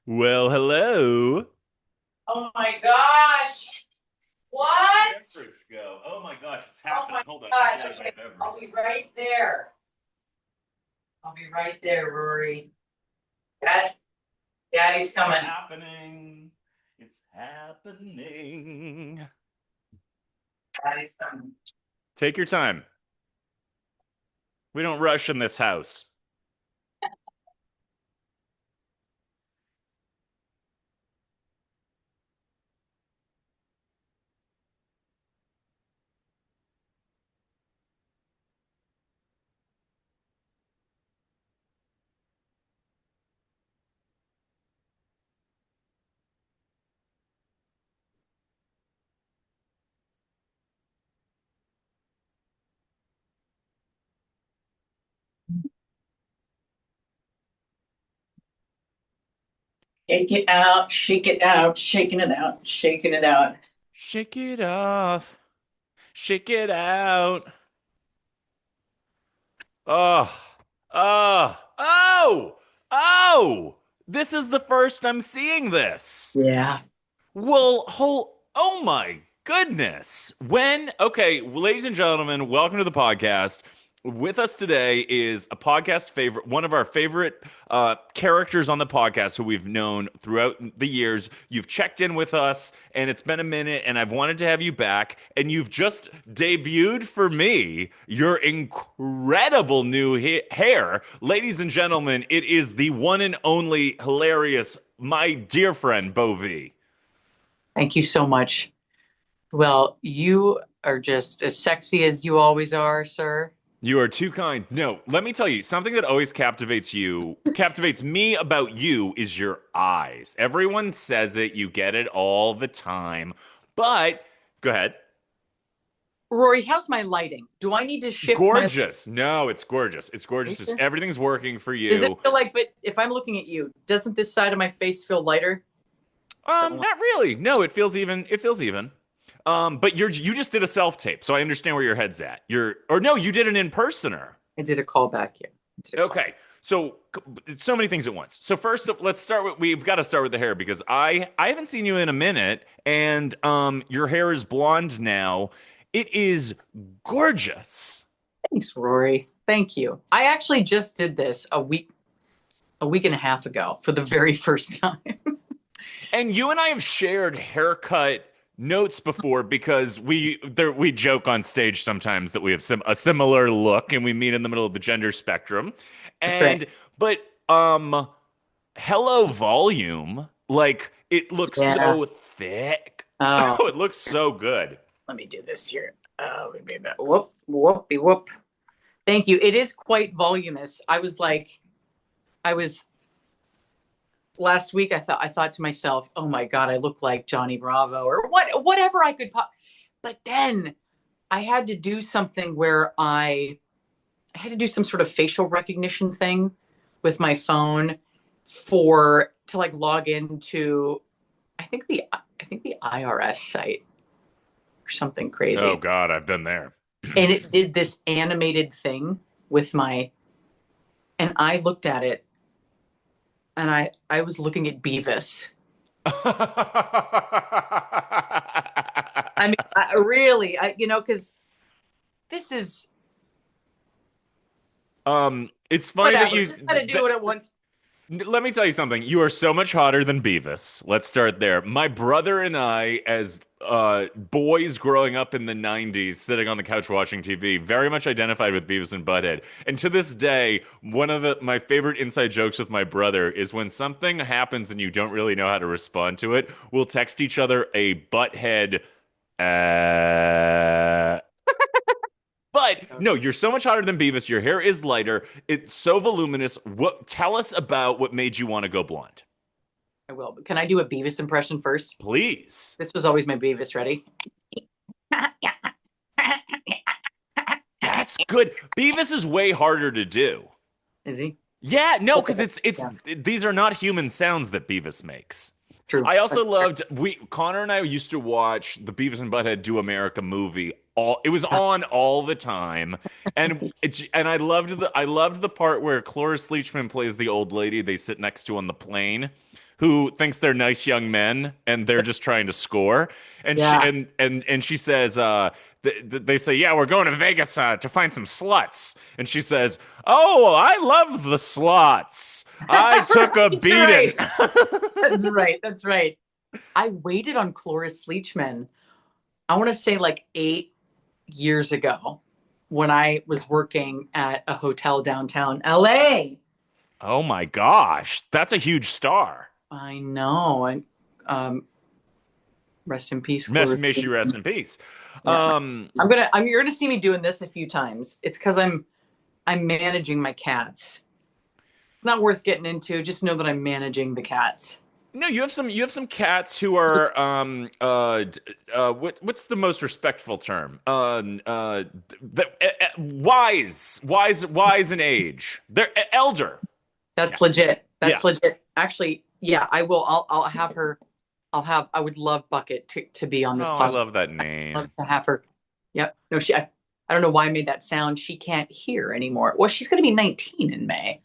Well, hello. Oh my gosh. What? Beverage go. Oh my gosh, it's Oh happening. my Hold on, I'm gosh. getting my Okay, beverage. I'll be right there. I'll be right there, Rory. Dad, Daddy's coming. Happening. It's happening. Daddy's coming. Take your time. We don't rush in this house. Shake it out, shake it out, shaking it out, shaking it out. Shake it off. Shake it out. Oh, oh, oh. This is the first I'm seeing this. Yeah. Well, oh my goodness. Okay, ladies and gentlemen, welcome to the podcast. With us today is a podcast favorite, one of our favorite characters on the podcast who we've known throughout the years. You've checked in with us, and it's been a minute, and I've wanted to have you back. And you've just debuted for me your incredible new hair. Ladies and gentlemen, it is the one and only hilarious, my dear friend, Bo Vee. Thank you so much. Well, you are just as sexy as you always are, sir. You are too kind. No, let me tell you, something that always captivates me about you is your eyes. Everyone says it, you get it all the time. But go ahead. Rory, how's my lighting? Do I need to shift my Gorgeous. No, it's gorgeous. It's gorgeous. Everything's working for Does it you. feel like, but if I'm looking at you, doesn't this side of my face feel lighter? Don't lie. Not really. No, it feels even. It feels even. But you just did a self tape, so I understand where your head's at. Or no, you did an in personer. I did a callback here. Okay. So so many things at once. So first, let's start with we've got to start with the hair because I haven't seen you in a minute, and your hair is blonde now. It is gorgeous. Thanks, Rory. Thank you. I actually just did this a week and a half ago for the very first time. And you and I have shared haircut notes before because we joke on stage sometimes that we have a similar look and we meet in the middle of the gender spectrum. That's right. And but hello volume, like it looks Yeah. so thick. Oh, Oh, it looks so good. let me do this here. Whoop, whoopie, whoop. Thank you. It is quite voluminous. I was last week. I thought to myself, oh my god, I look like Johnny Bravo or whatever I could pop. But then I had to do something where I had to do some sort of facial recognition thing with my phone for to like log into I think the IRS site or something Oh crazy. God, I've been there. And it did this animated thing with my and I looked at it and I was looking at Beavis. I mean, I really, cuz this is It's funny that whatever. you. Just got to do what it wants. Let me tell you something. You are so much hotter than Beavis. Let's start there. My brother and I, as boys growing up in the 90s, sitting on the couch watching TV, very much identified with Beavis and Butthead. And to this day, one of my favorite inside jokes with my brother is when something happens and you don't really know how to respond to it, we'll text each other a Butthead. Uh, but no, you're so much hotter than Beavis. Your hair is lighter. It's so voluminous. Tell us about what made you want to go blonde? I will. But can I do a Beavis impression first? Please. This was always my Beavis. Ready? That's good. Beavis is way harder to do. Is he? Yeah, no, because Yeah, these are not human sounds that Beavis makes. true. I also loved we Connor and I used to watch the Beavis and Butthead Do America movie. It was on all the time, and I loved the part where Cloris Leachman plays the old lady they sit next to on the plane. who thinks they're nice young men and they're just trying to score. And she Yeah. and she says, they say, yeah, we're going to Vegas to find some sluts. And she says, oh, I love the sluts. I took a That's beating. right. That's right. That's right. I waited on Cloris Leachman, I want to say like 8 years ago when I was working at a hotel downtown LA. Oh my gosh, that's a huge star. I know. And rest in peace, May, Cloris may she rest Leachman. in peace. Yeah. Um, You're gonna see me doing this a few times. It's because I'm managing my cats. It's not worth getting into. Just know that I'm managing the cats. no, you have some cats who are what's the most respectful term? Wise in age. They're elder. That's Yeah. legit. Yeah. That's legit. Actually, yeah, I will. I'll have her. I would love Bucket to be on this Oh, I podcast. love that I'd name. love to have her. Yep. No, I don't know why I made that sound. She can't hear anymore. Well, she's going to be 19 in May.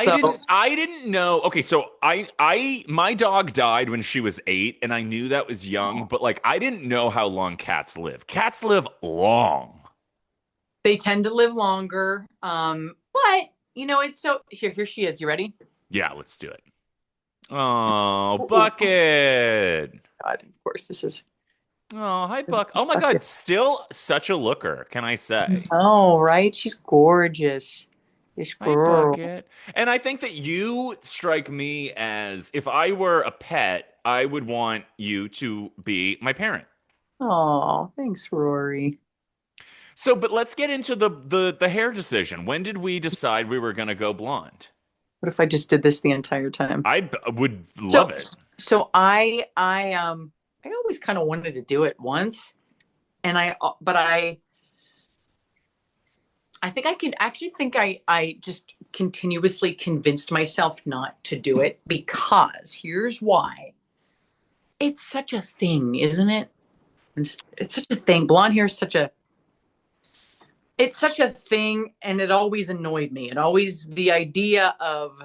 So I didn't know. Okay, so my dog died when she was 8, and I knew that was young, but like I didn't know how long cats live. Cats live long. they tend to live longer. But it's so here she is. You ready? Yeah, let's do it. Oh, Bucket. God, of course this is. Oh, hi, Buck. Oh my God, still such a looker, can I say? Oh, right. She's gorgeous. This Hi, girl. Bucket. And I think that you strike me as if I were a pet, I would want you to be my parent. Oh, thanks, Rory. So, but let's get into the hair decision. When did we decide we were going to go blonde? What if I just did this the entire time? Would love it. So I always kind of wanted to do it once, and I think I can actually think I just continuously convinced myself not to do it because here's why. It's such a thing, isn't it? It's such a thing. Blonde hair is it's such a thing, and it always annoyed me. The idea of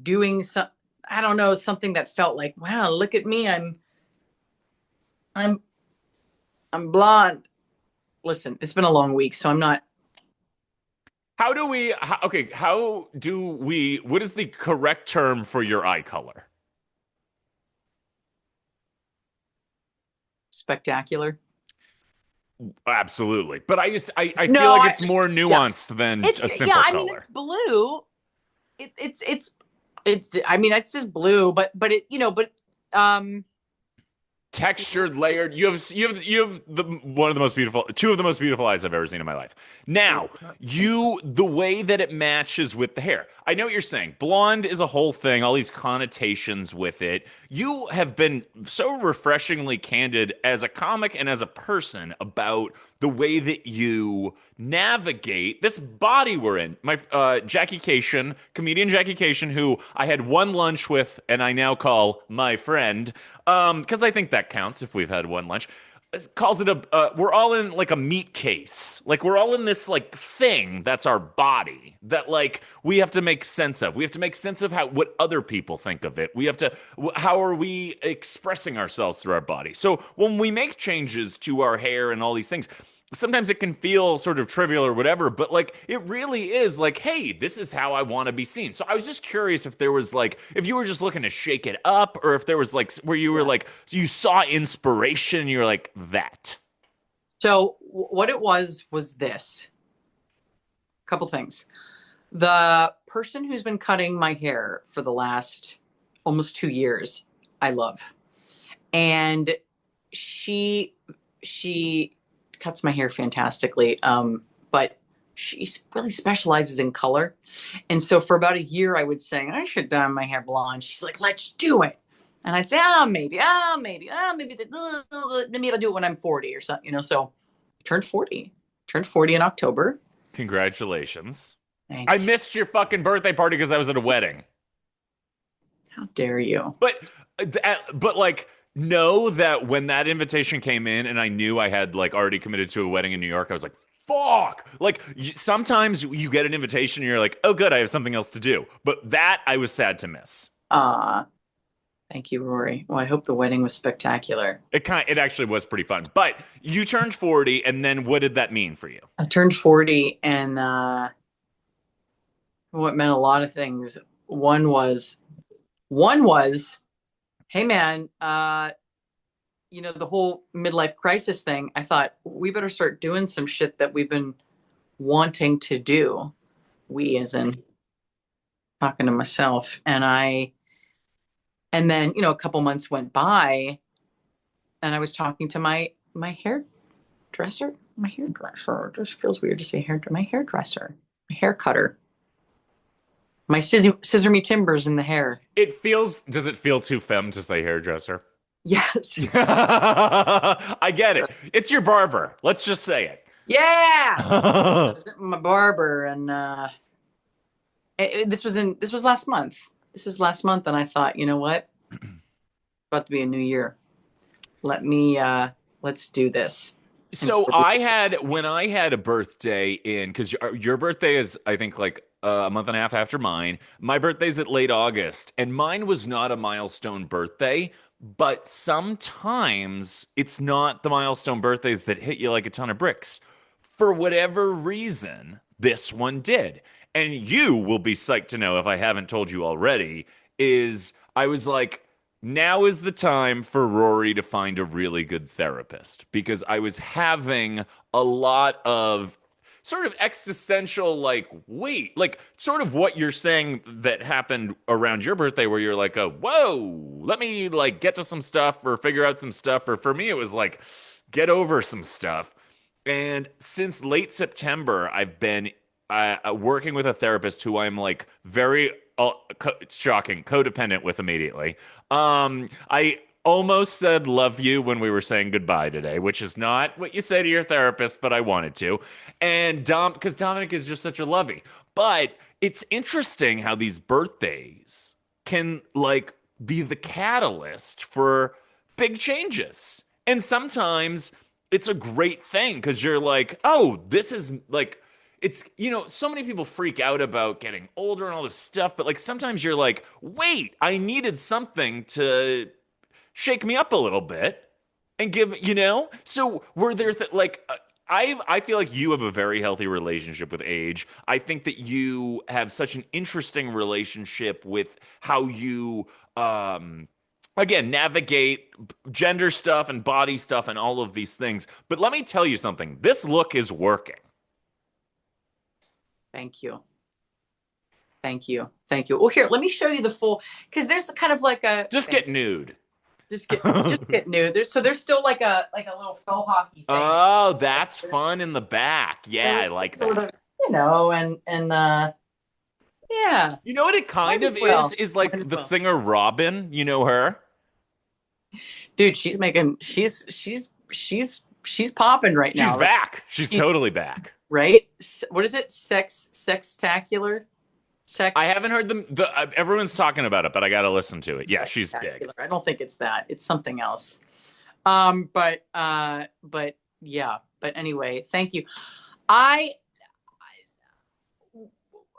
doing some, I don't know, something that felt like, wow, look at me. I'm blonde. Listen, it's been a long week, so I'm not. How do we, what is the correct term for your eye color? Spectacular. Absolutely. But I feel No, like it's more nuanced than a simple I color. mean, it's blue. I mean, it's just blue, but Textured, layered. You have two of the most beautiful eyes I've ever seen in my life. Now, the way that it matches with the hair. I know what you're saying. Blonde is a whole thing, all these connotations with it. You have been so refreshingly candid as a comic and as a person about the way that you navigate this body we're in. My comedian Jackie Cation, who I had one lunch with and I now call my friend, because I think that counts if we've had one lunch, calls it we're all in like a meat case. Like we're all in this like thing that's our body that like we have to make sense of. We have to make sense of what other people think of it. We have to, how are we expressing ourselves through our body? So when we make changes to our hair and all these things, sometimes it can feel sort of trivial or whatever, but like it really is like, hey, this is how I want to be seen. So I was just curious if there was like, if you were just looking to shake it up, or if there was like where you were like, so you saw inspiration and you were like that. So what it was this. Couple things. The person who's been cutting my hair for the last almost 2 years, I love. And she cuts my hair fantastically. But she really specializes in color. And so for about a year, I would say, I should dye my hair blonde. She's like, let's do it. And I'd say, maybe I'll do it when I'm 40 or something, so turned 40 in October. Congratulations. Thanks. I missed your fucking birthday party because I was at a wedding. How dare you? But like, know that when that invitation came in and I knew I had like already committed to a wedding in New York, I was like, fuck. Like sometimes you get an invitation and you're like, oh, good, I have something else to do. But that I was sad to miss. Thank you, Rory. Well, I hope the wedding was spectacular. It actually was pretty fun. But you turned 40, and then what did that mean for you? I turned 40, and what meant a lot of things. One was, hey man, the whole midlife crisis thing. I thought we better start doing some shit that we've been wanting to do. We, as in talking to myself, and then a couple months went by, and I was talking to my hairdresser. It just feels weird to say my hairdresser, my hair cutter. My scissor me timbers in the hair. Does it feel too femme to say hairdresser? Yes. I get it. It's your barber. Let's just say it. Yeah. My barber. And this was last month. And I thought, you know what? About to be a new year. Let's do this. So when I had a birthday because your birthday is, I think, like a month and a half after mine. My birthday's at late August, and mine was not a milestone birthday, but sometimes it's not the milestone birthdays that hit you like a ton of bricks. For whatever reason, this one did. And you will be psyched to know, if I haven't told you already, I was like, now is the time for Rory to find a really good therapist, because I was having a lot of sort of existential, like, wait, like sort of what you're saying that happened around your birthday, where you're like, oh, whoa, let me like get to some stuff or figure out some stuff. Or for me, it was like, get over some stuff. And since late September, I've been working with a therapist who I'm like very shocking, codependent with immediately. I almost said love you when we were saying goodbye today, which is not what you say to your therapist, but I wanted to. And because Dominic is just such a lovey. But it's interesting how these birthdays can like be the catalyst for big changes. And sometimes it's a great thing because you're like, oh, this is like, it's, so many people freak out about getting older and all this stuff, but like sometimes you're like, wait, I needed something to shake me up a little bit and so were there I feel like you have a very healthy relationship with age. I think that you have such an interesting relationship with how you again navigate gender stuff and body stuff and all of these things. But let me tell you something, this look is working. Thank you. Oh, here, let me show you the full, because there's kind of like a get nude. Just get nude. There's still like a little faux hockey thing. Oh, that's fun in the back. Yeah, I like that. Sort of, and yeah. You know what it kind of is like the singer Robyn. You know her?'s popping right now. She's back. She's totally back. Right? What is it? Sextacular? I haven't heard them. Everyone's talking about it, but I got to listen to it. Yeah, she's big. I don't think it's that. It's something else. But yeah. But anyway, thank you.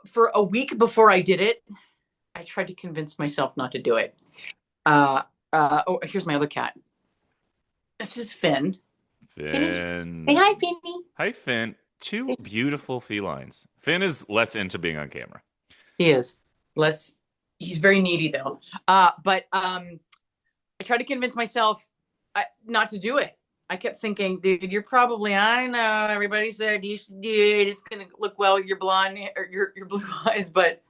For a week before I did it, I tried to convince myself not to do it. Oh, here's my other cat. This is Finn. Finn. Say hi, Finny. Hi, Finn. Two beautiful felines. Finn is less into being on camera. He is less. He's very needy though. But I tried to convince myself not to do it. I kept thinking, dude, I know everybody said you should do it. It's gonna look well with your blonde or your blue eyes, but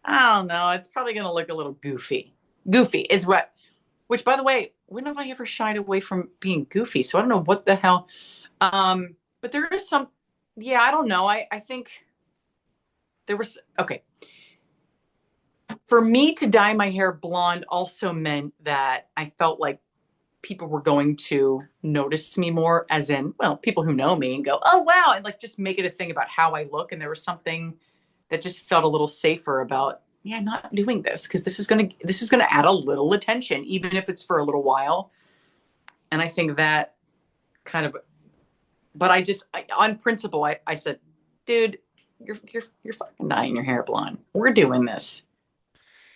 I don't know. It's probably gonna look a little goofy. Goofy is what. Which, by the way, when have I ever shied away from being goofy? So I don't know what the hell. But there is some. Yeah, I don't know. I think there was okay. For me to dye my hair blonde also meant that I felt like people were going to notice me more, as in, well, people who know me and go, oh, wow, and like just make it a thing about how I look. And there was something that just felt a little safer about, yeah, not doing this, because this is gonna add a little attention, even if it's for a little while. And I think that kind of but on principle, I said, dude, you're fucking dyeing your hair blonde. We're doing this.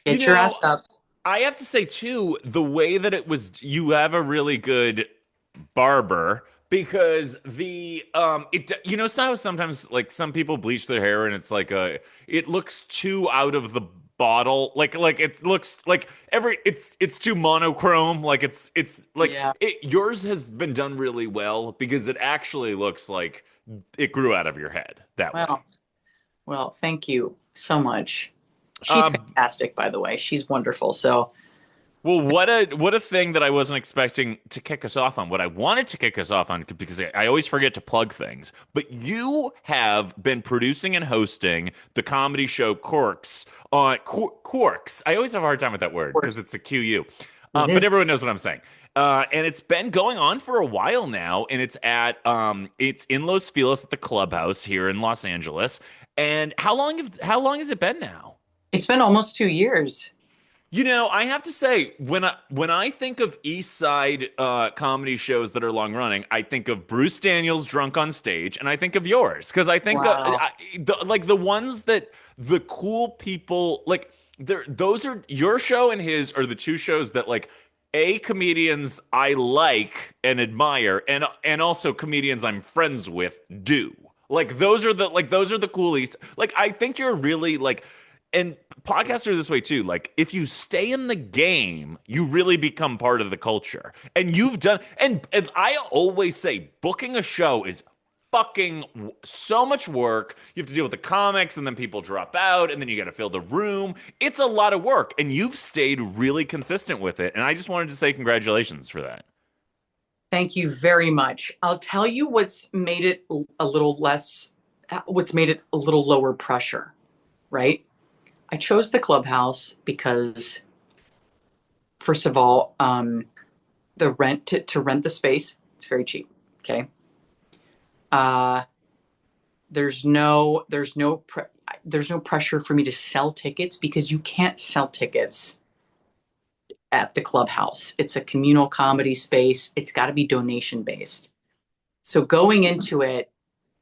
You Get your ass know, up. I have to say too, the way that it was, you have a really good barber because sometimes like some people bleach their hair and it's like it looks too out of the bottle, like it looks like it's too monochrome, like it's like Yeah. yours has been done really well because it actually looks like it grew out of your head that way. Well, well, thank you so much. She's Um, fantastic, by the way. She's wonderful. So Well, what a thing that I wasn't expecting to kick us off on. What I wanted to kick us off on, because I always forget to plug things, but you have been producing and hosting the comedy show Corks on Quarks. I always have a hard time with that of word because course it's a QU, it but is. everyone knows what I'm saying. And it's been going on for a while now, and it's in Los Feliz at the Clubhouse here in Los Angeles. And how long has it been now? It's been almost 2 years. You know, I have to say, when I think of East Side comedy shows that are long running, I think of Bruce Daniels drunk on stage, and I think of yours because I think Wow. like the ones that the cool people like. Those are your show and his are the two shows that like comedians I like and admire, and also comedians I'm friends with do. Like those are the coolies. Like I think you're really like, and podcasts are this way too. Like if you stay in the game, you really become part of the culture. And you've done, and I always say booking a show is fucking so much work. You have to deal with the comics and then people drop out and then you got to fill the room. It's a lot of work and you've stayed really consistent with it. And I just wanted to say congratulations for that. Thank you very much. I'll tell you what's made it a little lower pressure, right? I chose the clubhouse because, first of all, the rent to rent the space, it's very cheap. Okay. Uh, there's no pressure for me to sell tickets because you can't sell tickets at the clubhouse. It's a communal comedy space. It's got to be donation based. So going into it,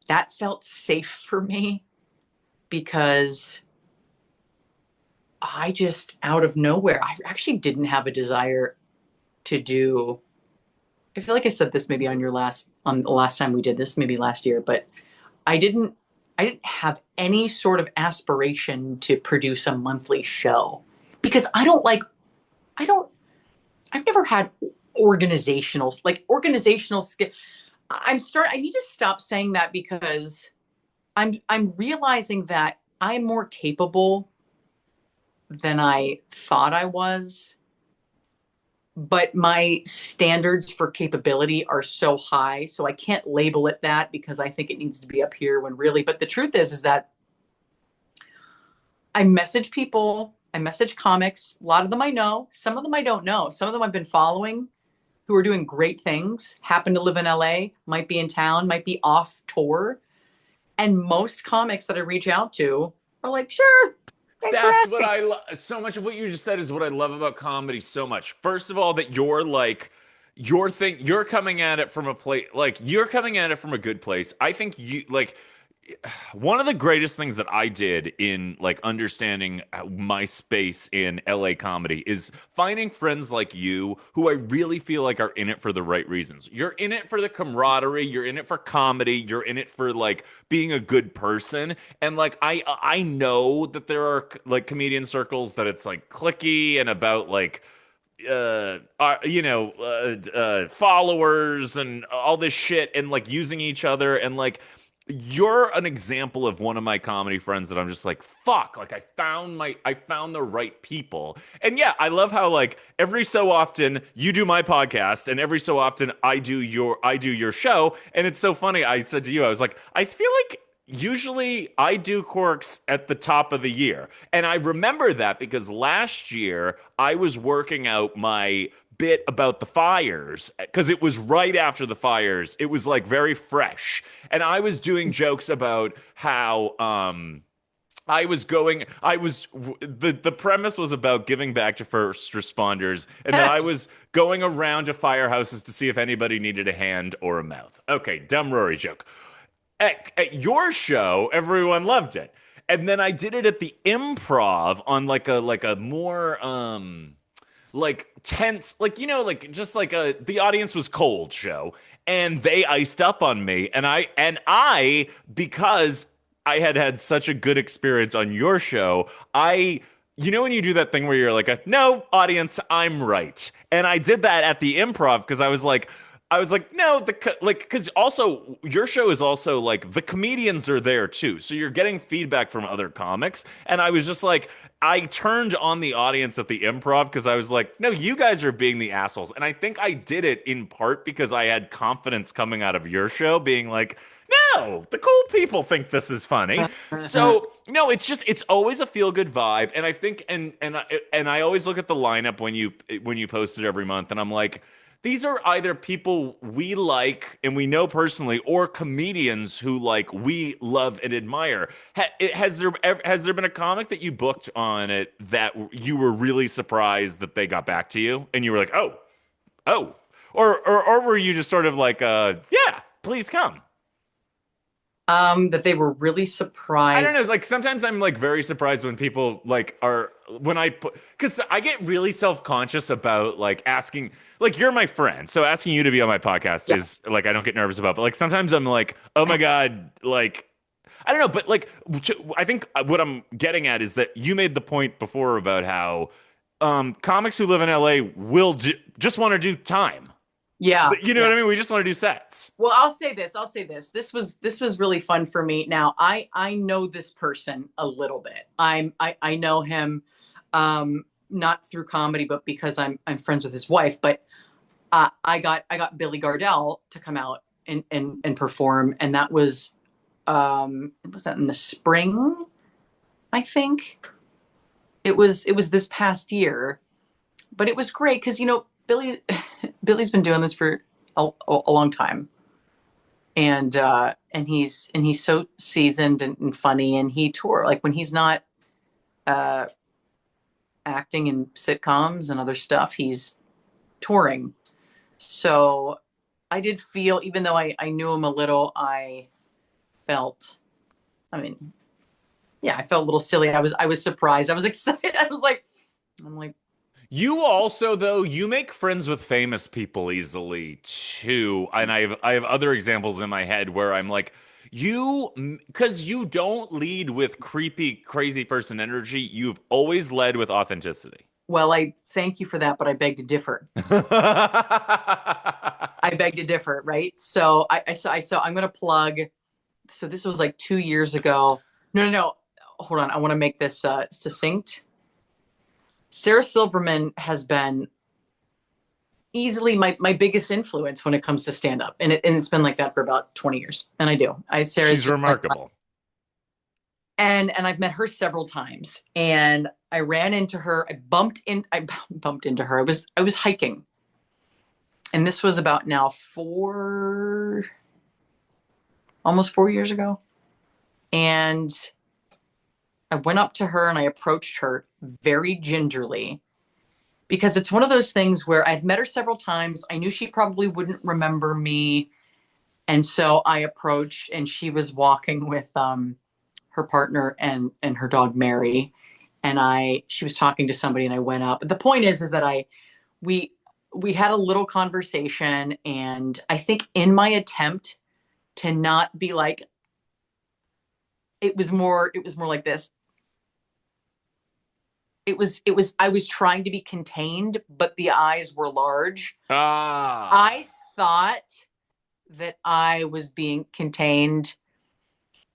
that felt safe for me because I just out of nowhere, I actually didn't have a desire to do. I feel like I said this maybe on the last time we did this, maybe last year, but I didn't I didn't have any sort of aspiration to produce a monthly show because I don't I've never had organizational skill. I need to stop saying that because I'm realizing that I'm more capable than I thought I was, but my standards for capability are so high, so I can't label it that because I think it needs to be up here when really, but the truth is that I message people, I message comics, a lot of them I know, some of them I don't know. Some of them I've been following who are doing great things, happen to live in LA, might be in town, might be off tour. And most comics that I reach out to are like, sure, thanks for That's what asking. I love. So much of what you just said is what I love about comedy so much. First of all, that you're like, you're coming at it from a place, like, you're coming at it from a good place. I think you, like, one of the greatest things that I did in like understanding my space in LA comedy is finding friends like you who I really feel like are in it for the right reasons. You're in it for the camaraderie, you're in it for comedy, you're in it for like being a good person. And like I know that there are like comedian circles that it's like clicky and about like followers and all this shit and like using each other and like you're an example of one of my comedy friends that I'm just like, fuck, like I found the right people. And yeah, I love how like every so often you do my podcast and every so often I do your show. And it's so funny. I said to you, I was like, I feel like usually I do quirks at the top of the year. And I remember that because last year I was working out my bit about the fires because it was right after the fires. It was like very fresh. And I was doing jokes about how the premise was about giving back to first responders, and that I was going around to firehouses to see if anybody needed a hand or a mouth. Okay, dumb Rory joke. At your show, everyone loved it. And then I did it at the Improv on like a more like tense, like like just like a the audience was cold show, and they iced up on me, and I because I had had such a good experience on your show, when you do that thing where you're like, no, audience, I'm right. And I did that at the Improv because I was like, no, because also your show is also like the comedians are there too. So you're getting feedback from other comics. And I was just like, I turned on the audience at the Improv because I was like, no, you guys are being the assholes. And I think I did it in part because I had confidence coming out of your show being like, no, the cool people think this is funny. So no, it's always a feel good vibe, and I think and I always look at the lineup when you post it every month, and I'm like, these are either people we like and we know personally, or comedians who like we love and admire. Has there been a comic that you booked on it that you were really surprised that they got back to you, and you were like, oh, or were you just sort of like, yeah, please come? That they were really I don't surprised. know. Like sometimes I'm like very surprised when people like are when I put because I get really self conscious about like asking like you're my friend, so asking you to be on my podcast Yeah. is like I don't get nervous about. But like sometimes I'm like, oh my god, like I don't know. But like I think what I'm getting at is that you made the point before about how comics who live in LA just want to do time. Yeah. You know Yeah. what I mean? We just want to do sets. Well, I'll say this. This was really fun for me. Now, I know this person a little bit. I know him, not through comedy, but because I'm friends with his wife. But I got Billy Gardell to come out and perform, and that was that in the spring? I think it was this past year, but it was great because Billy's been doing this for a long time, and he's so seasoned and funny, and he tour like when he's not uh, acting in sitcoms and other stuff, he's touring. So I did feel, even though I knew him a little, I felt, I mean, yeah, I felt a little silly. I was surprised. I was excited. I'm like, You also, though, you make friends with famous people easily too, and I have other examples in my head where I'm like, because you don't lead with creepy, crazy person energy. You've always led with authenticity. well, I thank you for that, but I beg to differ. I beg to differ, right? So so I'm gonna plug. So this was like 2 years ago. No, no, no. Hold on. I want to make this succinct. Sarah Silverman has been easily my biggest influence when it comes to stand up, and it's been like that for about 20 years. And I do. Sarah's She's just like, remarkable. and I've met her several times, and I ran into her. I bumped into her. I was hiking, and this was about now almost 4 years ago. And I went up to her and I approached her very gingerly, because it's one of those things where I'd met her several times. I knew she probably wouldn't remember me. And so I approached, and she was walking with her partner and her dog Mary. And she was talking to somebody, and I went up. But the point is that we had a little conversation, and I think in my attempt to not be like, it was more like this. I was trying to be contained, but the eyes were large. Ah. I thought that I was being contained.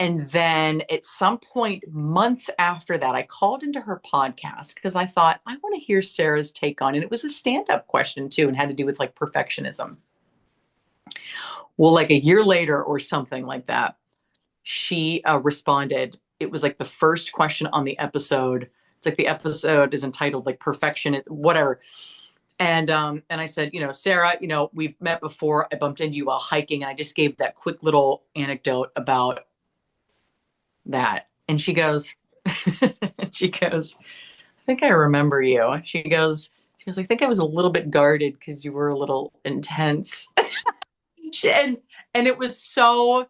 And then at some point, months after that, I called into her podcast because I thought, I want to hear Sarah's take on it. It was a stand-up question too, and had to do with like perfectionism. Well, like a year later or something like that, she responded. It was like the first question on the episode. It's like the episode is entitled like perfection, whatever. And I said, Sarah, we've met before. I bumped into you while hiking, and I just gave that quick little anecdote about that. And she goes, She goes, I think I remember you. She goes, I think I was a little bit guarded because you were a little intense. and and it was so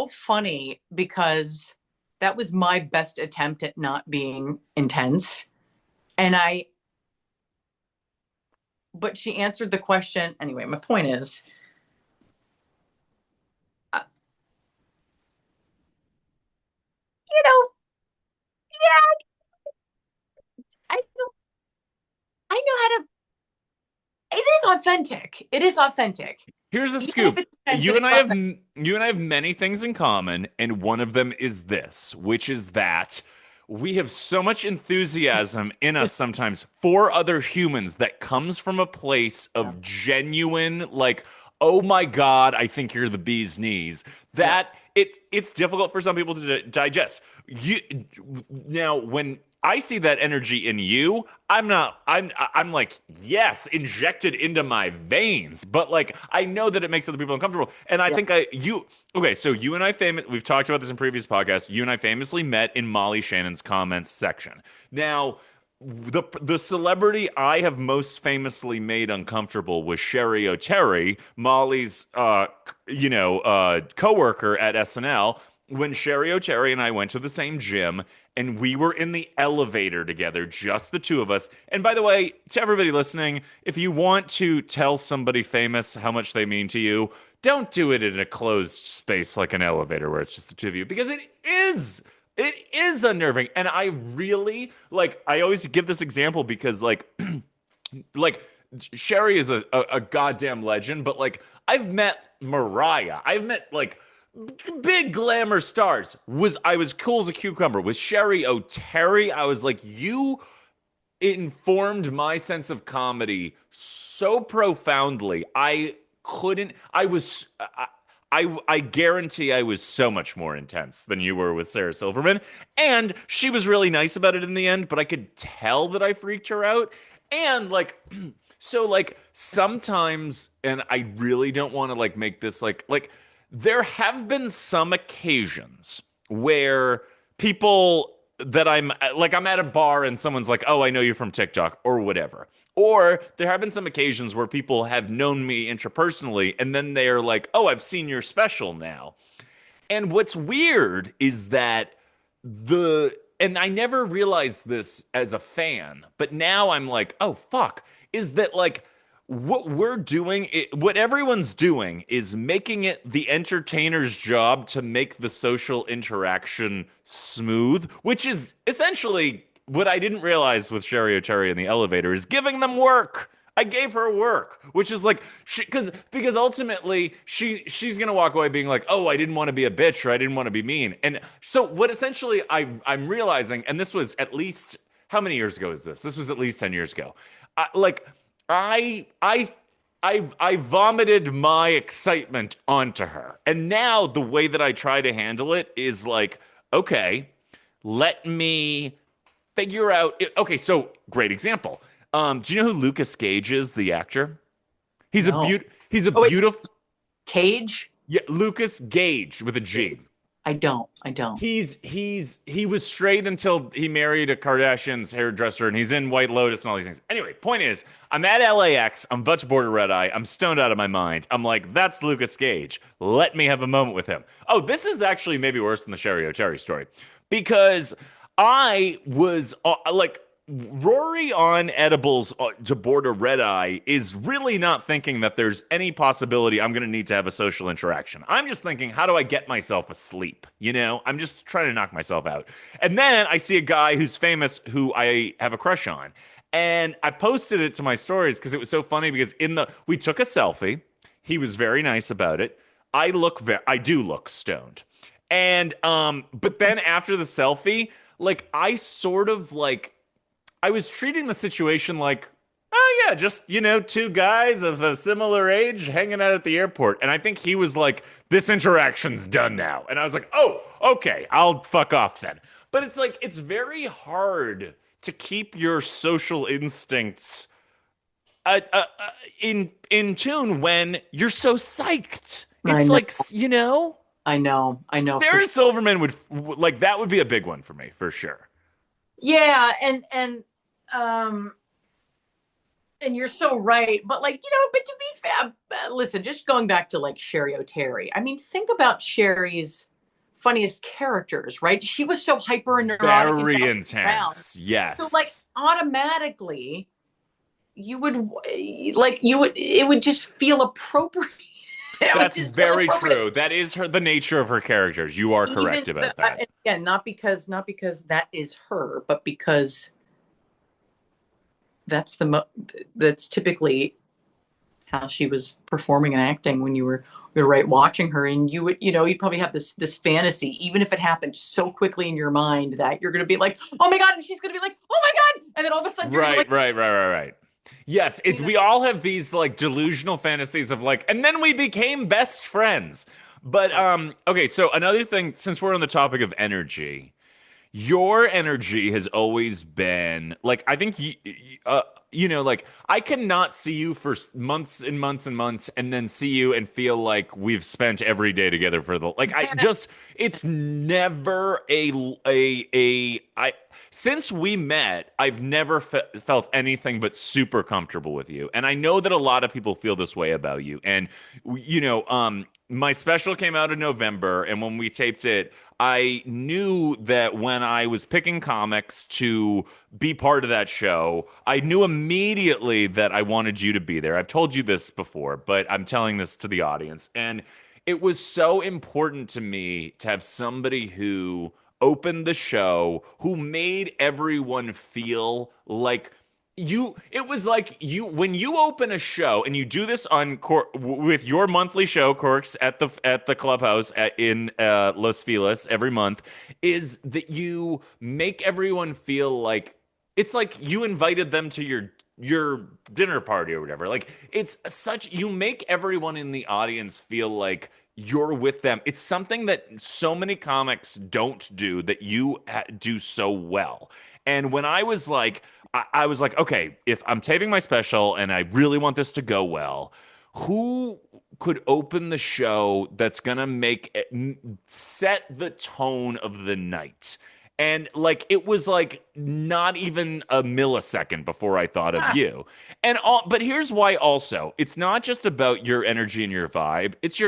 funny because that was my best attempt at not being intense. And I but she answered the question anyway. My point is, uh, you know, yeah, I know how to. It is authentic. It is authentic. Here's a Even if scoop. it's intense, it is authentic. You and I have many things in common, and one of them is this, which is that we have so much enthusiasm in us sometimes for other humans that comes from a place Yeah. of genuine, like, oh my God, I think you're the bee's knees. Yeah. That it's difficult for some people to digest. You now when I see that energy in you. I'm like, yes, injected into my veins. But like, I know that it makes other people uncomfortable. And I Yeah. think okay, so you and I we've talked about this in previous podcasts. You and I famously met in Molly Shannon's comments section. Now, the celebrity I have most famously made uncomfortable was Sherry O'Terry, Molly's coworker at SNL, when Sherry O'Terry and I went to the same gym and we were in the elevator together, just the two of us. And by the way, to everybody listening, if you want to tell somebody famous how much they mean to you, don't do it in a closed space like an elevator where it's just the two of you, because it is unnerving. And I really like, I always give this example because like Sherry is a goddamn legend, but like I've met Mariah. I've met like big glamour stars. I was cool as a cucumber. With Sherry O'Terry, I was like, you informed my sense of comedy so profoundly. I couldn't. I was. I guarantee I was so much more intense than you were with Sarah Silverman. And she was really nice about it in the end, but I could tell that I freaked her out. And like, so like sometimes, and I really don't want to like make this like there have been some occasions where people that I'm at a bar and someone's like, "Oh, I know you from TikTok," or whatever. Or there have been some occasions where people have known me intrapersonally and then they're like, "Oh, I've seen your special now." And what's weird is that and I never realized this as a fan, but now I'm like, oh fuck, is that like what everyone's doing is making it the entertainer's job to make the social interaction smooth, which is essentially what I didn't realize with Sherry O'Terry in the elevator is giving them work. I gave her work, which is like because ultimately she's gonna walk away being like, oh, I didn't want to be a bitch or I didn't want to be mean. And so what essentially I'm realizing, and this was at least how many years ago is this? This was at least 10 years ago. Like I I I vomited my excitement onto her. And now the way that I try to handle it is like, okay, let me figure out. Okay, so great example. Do you know who Lucas Gage is, the actor? He's a No. beaut. He's a Oh, wait, beautiful. Cage? Yeah, Lucas Gage with a G. I don't. I don't. He was straight until he married a Kardashian's hairdresser, and he's in White Lotus and all these things. Anyway, point is, I'm at LAX. I'm about to board a red eye. I'm stoned out of my mind. I'm like, that's Lucas Gage. Let me have a moment with him. Oh, this is actually maybe worse than the Sherry O'Terry story because I was like. Rory on edibles to board a red eye is really not thinking that there's any possibility I'm going to need to have a social interaction. I'm just thinking, how do I get myself asleep? You know, I'm just trying to knock myself out. And then I see a guy who's famous who I have a crush on. And I posted it to my stories because it was so funny because we took a selfie. He was very nice about it. I do look stoned. And but then after the selfie, like I sort of like I was treating the situation like, oh yeah, just, two guys of a similar age hanging out at the airport. And I think he was like, this interaction's done now. And I was like, oh, okay, I'll fuck off then. But it's like, it's very hard to keep your social instincts in tune when you're so psyched. I It's know. like, you know? I know for Sarah sure. Silverman would like that would be a big one for me for sure. Yeah, um and you're so right. But like, but to be fair, listen, just going back to like Sherry O'Terry. I mean, think about Sherry's funniest characters, right? She was so hyper neurotic and Very bouncing around. intense. So like Yes. automatically you would it would just feel appropriate. It would That's just feel very appropriate. true. That is the nature of her characters. You are Even correct about that. and again, not because that is her, but because that's that's typically how she was performing and acting when you were right watching her, and you would you'd probably have this fantasy, even if it happened so quickly in your mind that you're going to be like, oh my god, and she's going to be like, oh my god, and then all of a sudden you're going to Right, like, right, right, right, right. Yes, it's you know, we all have these like delusional fantasies of like, and then we became best friends. But okay, so another thing, since we're on the topic of energy, your energy has always been like I think like I cannot see you for months and months and months and then see you and feel like we've spent every day together for the like I just it's never I since we met I've never felt anything but super comfortable with you, and I know that a lot of people feel this way about you. And my special came out in November, and when we taped it I knew that when I was picking comics to be part of that show, I knew immediately that I wanted you to be there. I've told you this before, but I'm telling this to the audience. And it was so important to me to have somebody who opened the show, who made everyone feel like it was like you when you open a show and you do this on with your monthly show Corks at the clubhouse in Los Feliz every month, is that you make everyone feel like it's like you invited them to your dinner party or whatever. Like it's such you make everyone in the audience feel like you're with them. It's something that so many comics don't do that you do so well. And when I was like, okay, if I'm taping my special and I really want this to go well, who could open the show that's gonna set the tone of the night? And like it was like not even a millisecond before I thought of ah, you. But here's why also. It's not just about your energy and your vibe. It's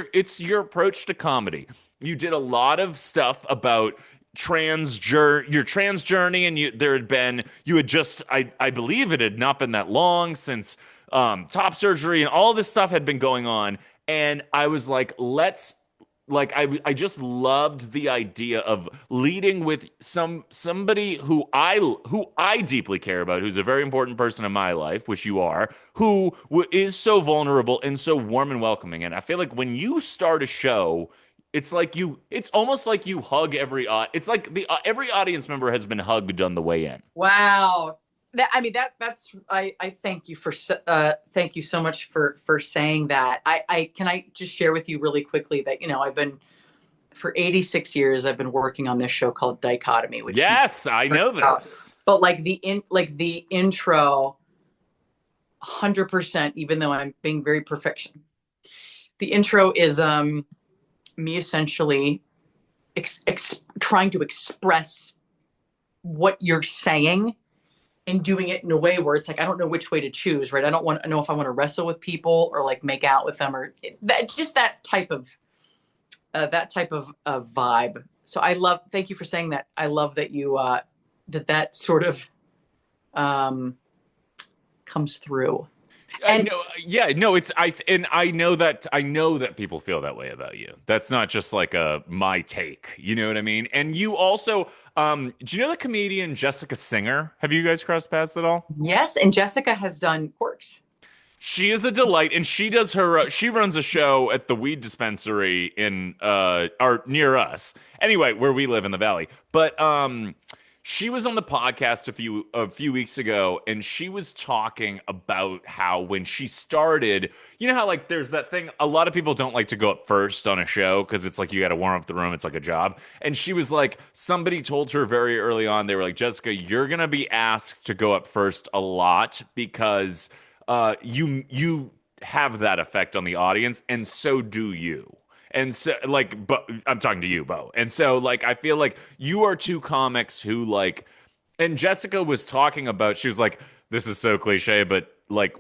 your approach to comedy. You did a lot of stuff about your trans journey, and you had just I believe it had not been that long since top surgery and all this stuff had been going on. And I was like, I just loved the idea of leading with somebody who I deeply care about, who's a very important person in my life, which you are, who is so vulnerable and so warm and welcoming. And I feel like when you start a show, it's almost like you hug it's like the every audience member has been hugged on the way in. wow. That's I thank you for thank you so much for saying that. I can I just share with you really quickly that I've been for 86 years I've been working on this show called Dichotomy, which you Yes, I know this. but like the intro 100%, even though I'm being very perfection. The intro is me essentially trying to express what you're saying and doing it in a way where it's like I don't know which way to choose, right? I don't want to know if I want to wrestle with people or like make out with them or that type of vibe. So thank you for saying that. I love that you that sort of comes through. I And know, yeah, no, I know that people feel that way about you. That's not just like a my take. You know what I mean? And you also, do you know the comedian Jessica Singer? Have you guys crossed paths at all? yes, and Jessica has done Quirks. She is a delight, and she runs a show at the weed dispensary in or near us. Anyway, where we live in the valley. But she was on the podcast a few weeks ago, and she was talking about how when she started, you know how like there's that thing a lot of people don't like to go up first on a show because it's like you got to warm up the room, it's like a job. And she was like, somebody told her very early on, they were like, Jessica, you're gonna be asked to go up first a lot because you have that effect on the audience, and so do you. And so like, but I'm talking to you, Bo. And so like, I feel like you are two comics who like, and Jessica was talking about, she was like, this is so cliche, but like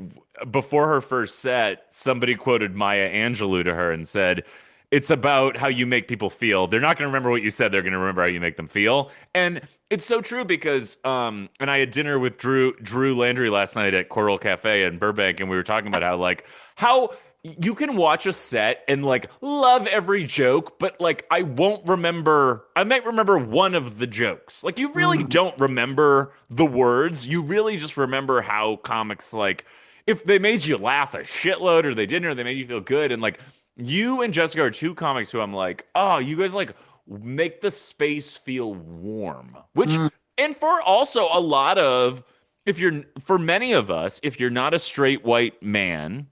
before her first set, somebody quoted Maya Angelou to her and said, it's about how you make people feel. They're not going to remember what you said. They're going to remember how you make them feel. And it's so true because, and I had dinner with Drew Landry last night at Coral Cafe in Burbank, and we were talking about how you can watch a set and like love every joke, but like I might remember one of the jokes. Like you really Mm. don't remember the words. You really just remember how comics like if they made you laugh a shitload or they didn't or they made you feel good. And like you and Jessica are two comics who I'm like, oh, you guys like make the space feel warm. Which Mm. and for also a lot of if you're for many of us, if you're not a straight white man,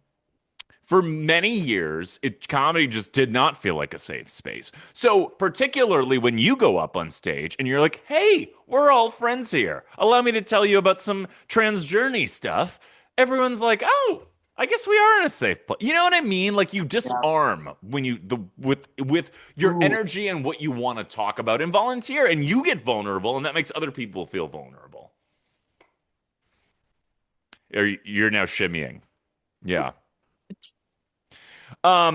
for many years, comedy just did not feel like a safe space. So, particularly when you go up on stage and you're like, hey, we're all friends here. Allow me to tell you about some trans journey stuff. Everyone's like, oh, I guess we are in a safe place. You know what I mean? Like you Yeah. disarm when with your Ooh. energy and what you want to talk about and volunteer, and you get vulnerable, and that makes other people feel vulnerable. You're now shimmying. Yeah. Rory,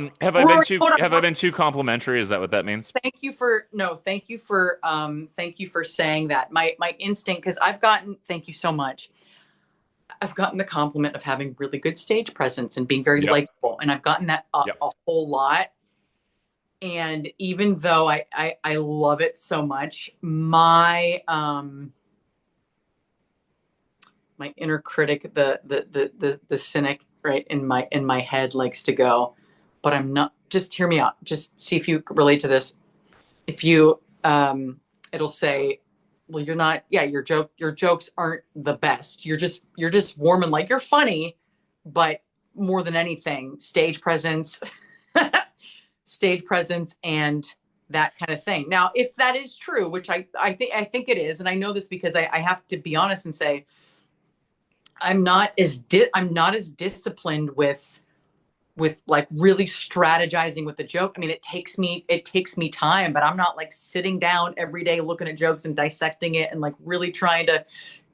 hold Have I on. been too complimentary? Is that what that means? Thank you for saying that. My instinct, because thank you so much. I've gotten the compliment of having really good stage presence and being very Yep. likable, and I've gotten that Yep. a whole lot. And even though I love it so much, my inner critic, the cynic, right in my head likes to go, but I'm not. Just hear me out. Just see if you relate to this. If you, it'll say, well, you're not. Yeah, your jokes aren't the best. You're just warm and like you're funny, but more than anything, stage presence, stage presence, and that kind of thing. Now, if that is true, which I think it is, and I know this because I have to be honest and say I'm not as disciplined with like really strategizing with the joke. I mean, it takes me time, but I'm not like sitting down every day looking at jokes and dissecting it and like really trying to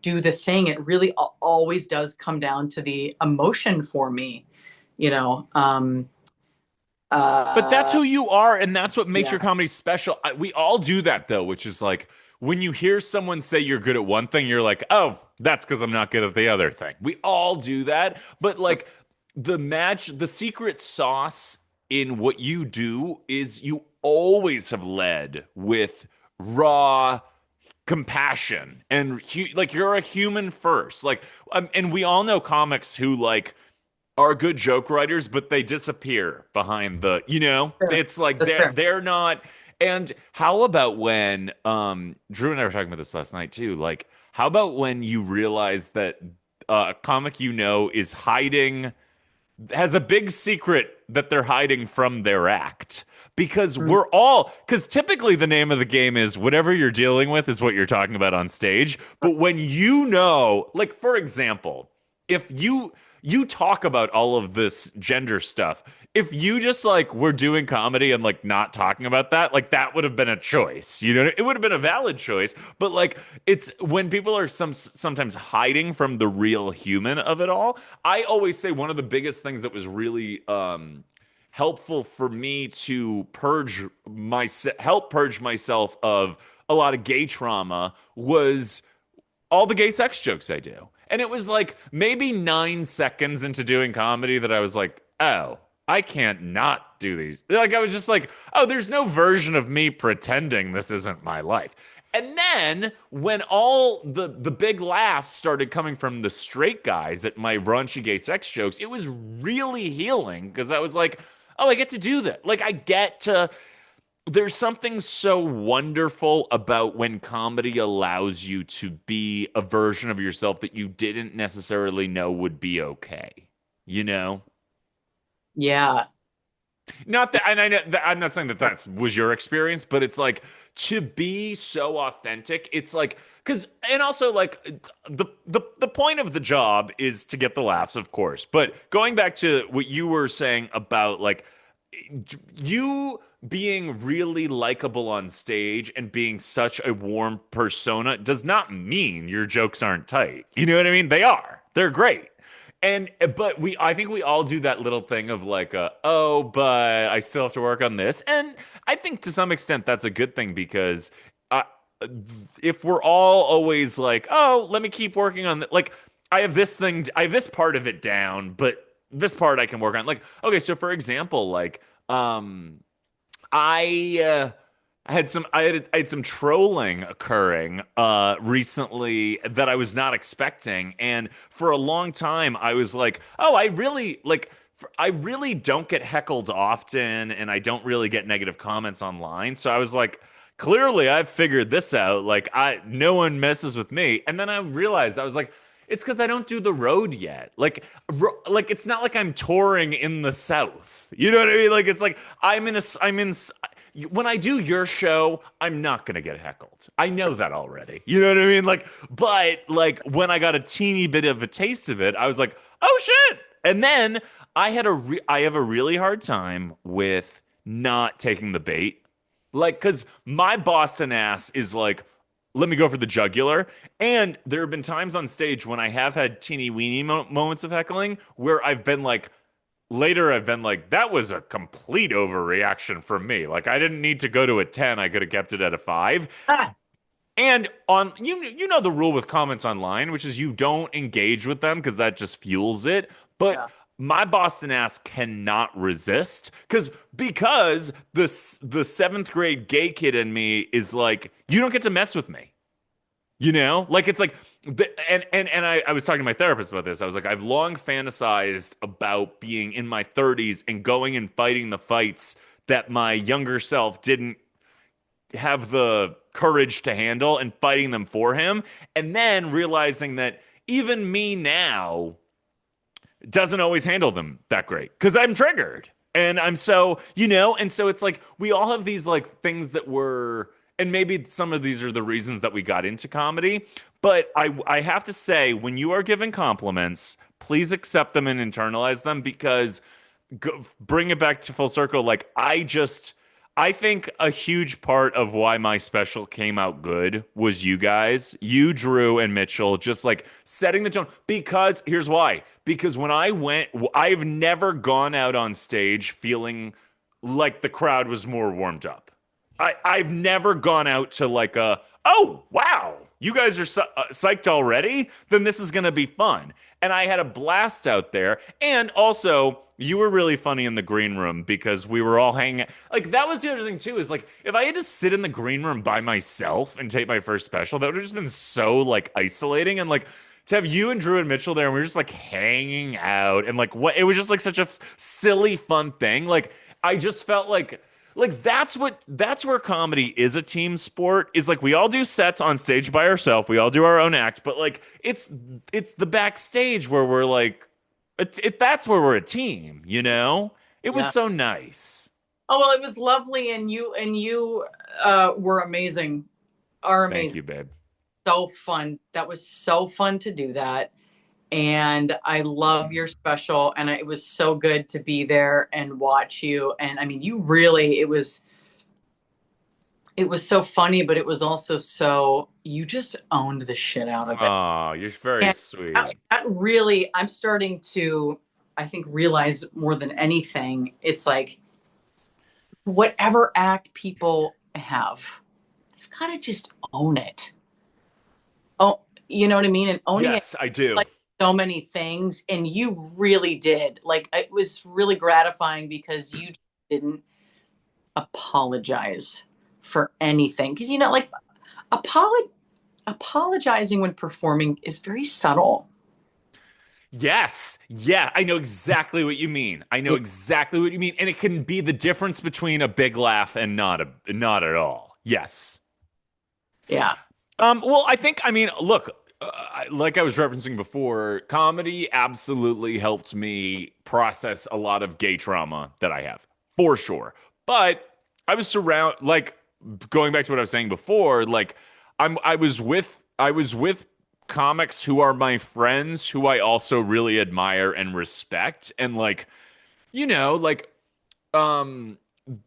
do the thing. It really always does come down to the emotion for me, you know. But that's who you are, and that's what makes Yeah. your comedy special. We all do that though, which is like when you hear someone say you're good at one thing, you're like, oh, that's because I'm not good at the other thing. We all do that, but like the secret sauce in what you do is you always have led with raw compassion and like you're a human first. Like, and we all know comics who like are good joke writers, but they disappear behind Sure. it's like That's fair. they're not. And how about when Drew and I were talking about this last night too? Like, how about when you realize that a comic is hiding has a big secret that they're hiding from their act? Because Mm. because typically the name of the game is whatever you're dealing with is what you're talking about on stage. But when like for example, if you talk about all of this gender stuff, if you just like were doing comedy and like not talking about that, like that would have been a choice. It would have been a valid choice. But like it's when people are sometimes hiding from the real human of it all. I always say one of the biggest things that was really helpful for me to help purge myself of a lot of gay trauma was all the gay sex jokes I do. And it was like maybe 9 seconds into doing comedy that I was like, oh, I can't not do these. Like I was just like, oh, there's no version of me pretending this isn't my life. And then when all the big laughs started coming from the straight guys at my raunchy gay sex jokes, it was really healing because I was like, oh, I get to do that. Like I get to there's something so wonderful about when comedy allows you to be a version of yourself that you didn't necessarily know would be okay. You know? Yeah. Not that, and I know that I'm not saying that was your experience, but it's like to be so authentic. It's like because, and also like the point of the job is to get the laughs, of course. But going back to what you were saying about like you being really likable on stage and being such a warm persona does not mean your jokes aren't tight. You know what I mean? They are. They're great. And but I think we all do that little thing of like, oh, but I still have to work on this. And I think to some extent that's a good thing because uh, if we're all always like, oh, let me keep working on that, like I have this thing, I have this part of it down, but this part I can work on. Like, okay, so for example, like, I I had some trolling occurring recently that I was not expecting, and for a long time I was like, oh, I really don't get heckled often, and I don't really get negative comments online. So I was like, clearly I've figured this out. Like no one messes with me. And then I realized I was like, it's because I don't do the road yet. Like it's not like I'm touring in the South. You know what I mean? Like it's like when I do your show, I'm not gonna get heckled. I know that already. You know what I mean? Like, but like when I got a teeny bit of a taste of it, I was like, oh shit. And then I have a really hard time with not taking the bait. Like, cause my Boston ass is like, let me go for the jugular. And there have been times on stage when I have had teeny weeny moments of heckling where I've been like, that was a complete overreaction from me. Like, I didn't need to go to a 10. I could have kept it at a 5. Ah, And on you know the rule with comments online, which is you don't engage with them because that just fuels it. yeah. But my Boston ass cannot resist because the seventh grade gay kid in me is like, you don't get to mess with me. You know, like it's like, and I was talking to my therapist about this. I was like, I've long fantasized about being in my 30s and going and fighting the fights that my younger self didn't have the courage to handle and fighting them for him. And then realizing that even me now doesn't always handle them that great because I'm triggered. And I'm so, and so it's like we all have these like things that were, and maybe some of these are the reasons that we got into comedy. But I have to say, when you are given compliments, please accept them and internalize them because bring it back to full circle. Like, I think a huge part of why my special came out good was you guys, you, Drew, and Mitchell, just like setting the tone. Because here's why. Because when I've never gone out on stage feeling like the crowd was more warmed up. I've never gone out to like oh, wow, you guys are psyched already? Then this is going to be fun. And I had a blast out there. And also, you were really funny in the green room because we were all hanging. Like, that was the other thing, too, is like, if I had to sit in the green room by myself and tape my first special, that would have just been so like isolating. And like, to have you and Drew and Mitchell there, and we were just like hanging out and like it was just like such a silly, fun thing. Like, I just felt like that's where comedy is a team sport, is like we all do sets on stage by ourselves, we all do our own act, but like it's the backstage where we're like that's where we're a team. It was Yeah. so nice. Oh, well, it was lovely. And you were amazing. Are Thank amazing. you, babe. So fun. That was so fun to do that. And I love your special. And it was so good to be there and watch you. And I mean, you really, it was so funny, but it was also you just owned the shit out of it. Oh, you're very And sweet. that really, I'm starting to, I think, realize more than anything, it's like whatever act people have, they've got to just own it. Oh, you know what I mean? And owning it, Yes, I do. like, so many things. And you really did. Like, it was really gratifying because you didn't apologize for anything. Because, like, apologizing when performing is very subtle. Yes. Yeah, I know exactly what you mean. I know exactly what you mean. And it can be the difference between a big laugh and not at all. Yes. Yeah. Well, I mean, look, like I was referencing before, comedy absolutely helped me process a lot of gay trauma that I have, for sure. But I was like, going back to what I was saying before, like, I was with comics who are my friends, who I also really admire and respect, and like, like um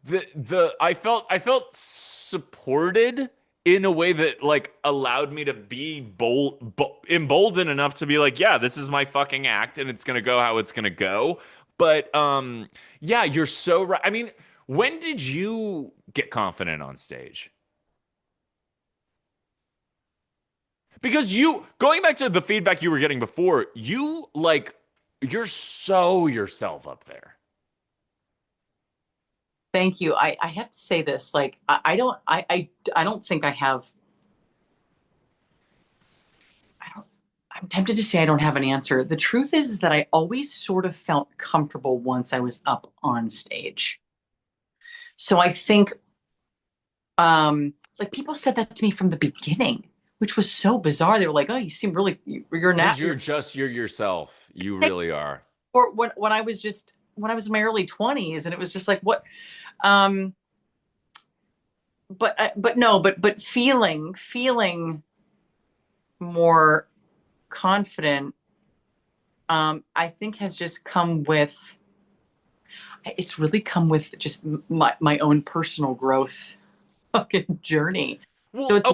the I felt supported in a way that like allowed me to be emboldened enough to be like, yeah, this is my fucking act and it's gonna go how it's gonna go. But yeah, you're so right. I mean, when did you get confident on stage? Because you, going back to the feedback you were getting before, you like, you're so yourself up there. Thank you. I have to say this, like, I don't think I don't, I'm tempted to say I don't have an answer. The truth is that I always sort of felt comfortable once I was up on stage. So I think, like people said that to me from the beginning, which was so bizarre. They were like, "Oh, you seem really, you're Because not." you're yourself. You really are. Or when I was just when I was in my early 20s, and it was just like, what? Um, but no, but feeling more confident, I think has just come with. It's really come with just my own personal growth fucking journey. So Well, it's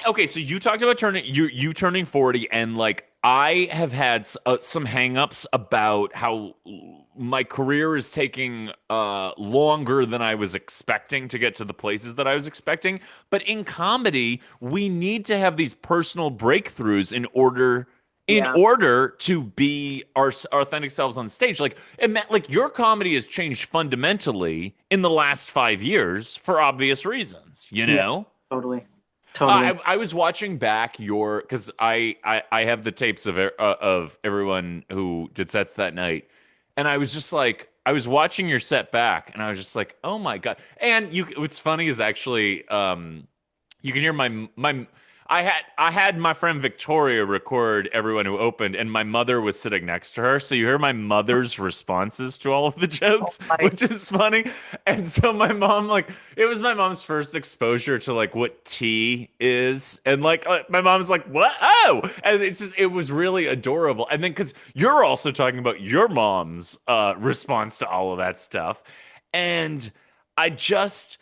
okay, so you talked about you turning 40 and like I have had some hangups about how my career is taking longer than I was expecting to get to the places that I was expecting. But in comedy, we need to have these personal breakthroughs in yeah, order to be our authentic selves on stage. Like like your comedy has changed fundamentally in the last 5 years for obvious reasons, you yeah, know? totally, totally. I was watching back your because I have the tapes of everyone who did sets that night, and I was just like I was watching your set back, and I was just like, oh my god! And you, what's funny is actually you can hear my I had my friend Victoria record everyone who opened, and my mother was sitting next to her. So you hear my mother's responses to all of the Oh jokes, my, which is funny. And so my mom, like, it was my mom's first exposure to like what tea is, and like my mom's like, "What? Oh!" And it's just it was really adorable. And then because you're also talking about your mom's response to all of that stuff, and I just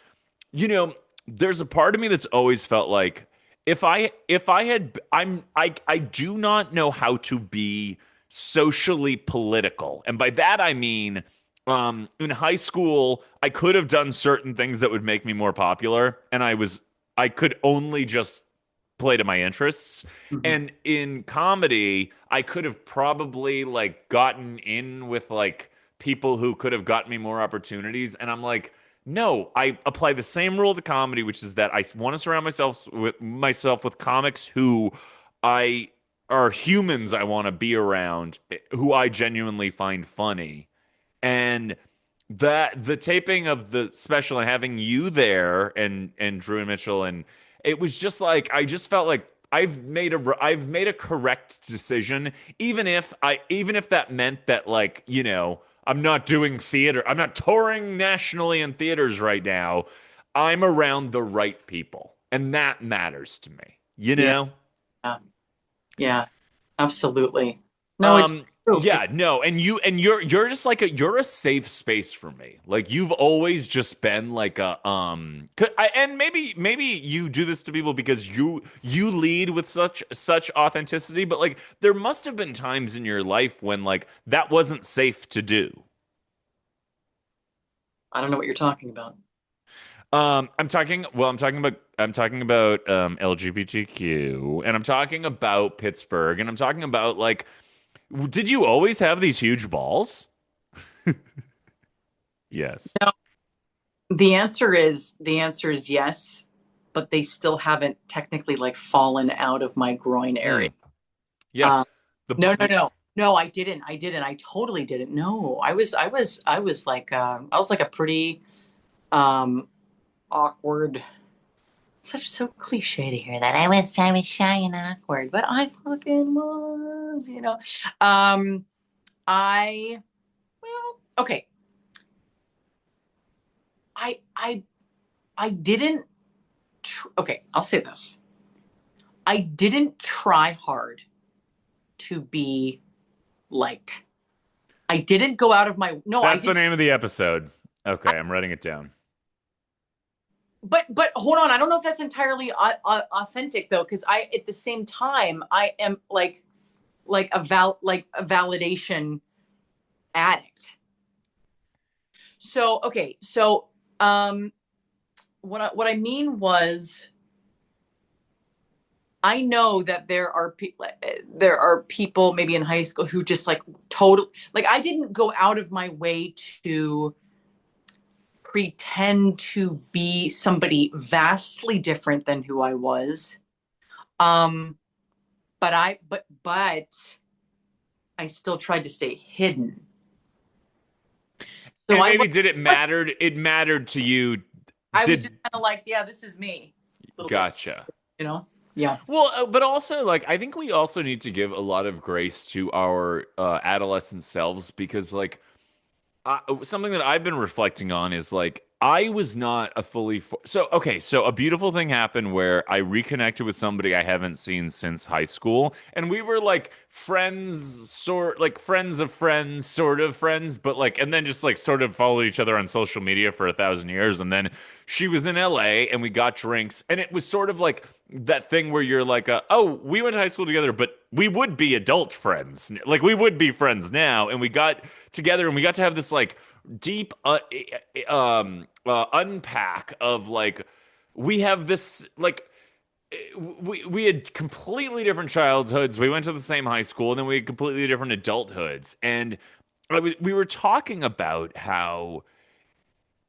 there's a part of me that's always felt like if I had I do not know how to be socially political. And by that I mean in high school I could have done certain things that would make me more popular and I could only just play to my interests. mhm. And in comedy, I could have probably like gotten in with like people who could have gotten me more opportunities. And I'm like, no, I apply the same rule to comedy, which is that I want to surround myself with comics who I are humans I want to be around, who I genuinely find funny. And that the taping of the special and having you there and Drew and Mitchell, and it was just like I just felt like I've made a correct decision, even if that meant that like I'm not doing theater, I'm not touring nationally in theaters right now. I'm around the right people, and that matters to me. You Yeah, know. yeah, absolutely. No, it's true. Yeah, no, and you're just like you're a safe space for me. Like you've always just been like and maybe you do this to people because you lead with such authenticity, but like there must have been times in your life when like that wasn't safe to do. I don't know what you're talking about. I'm talking about LGBTQ, and I'm talking about Pittsburgh, and I'm talking about like did you always have these huge balls? Yes. No, the answer is yes, but they still haven't technically like fallen out of my groin area. Mm. Yes. Um, The no, I totally didn't. No, I was like a pretty um awkward. Such so cliche to hear that. I was shy and awkward, but I fucking was. Um, I well, okay. I I I didn't. Okay, I'll say this. I didn't try hard to be liked. I didn't go out of my no. I That's the didn't. name of the episode. Okay, I'm writing it down. But hold on, I don't know if that's entirely authentic though, because I at the same time I am like a validation addict. So okay, so what I mean was, I know that there are people maybe in high school who just like total, like I didn't go out of my way to pretend to be somebody vastly different than who I was. Um, but I still tried to stay hidden. So And maybe did it mattered? It mattered to you. I was Did just kind of like, yeah, this is me. A little bit, Gotcha. you know? Yeah. Well, but also, like, I think we also need to give a lot of grace to our adolescent selves because, like, something that I've been reflecting on is like I was not a so okay, so a beautiful thing happened where I reconnected with somebody I haven't seen since high school, and we were like friends, friends of friends, sort of friends, but like, and then just like sort of followed each other on social media for 1,000 years, and then she was in LA and we got drinks, and it was sort of like that thing where you're like, oh, we went to high school together, but we would be adult friends, like we would be friends now, and we got together and we got to have this like deep unpack of like we have this like we had completely different childhoods. We went to the same high school, and then we had completely different adulthoods. And we were talking about how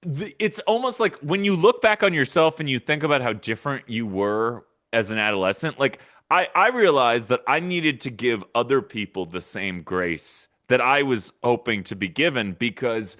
it's almost like when you look back on yourself and you think about how different you were as an adolescent, like I realized that I needed to give other people the same grace that I was hoping to be given because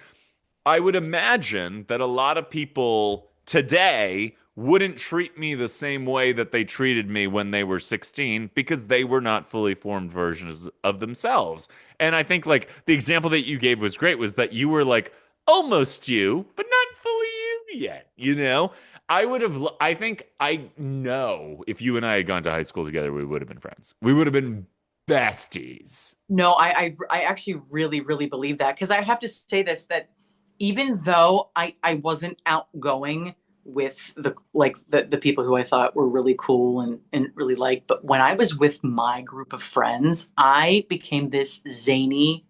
I would imagine that a lot of people today wouldn't treat me the same way that they treated me when they were 16 because they were not fully formed versions of themselves. And I think like the example that you gave was great was that you were like almost you, but not fully you yet, you know? I think I know if you and I had gone to high school together, we would have been friends. We would have been besties. No, I actually really, really believe that, because I have to say this, that even though I wasn't outgoing with the people who I thought were really cool and really liked, but when I was with my group of friends, I became this zany,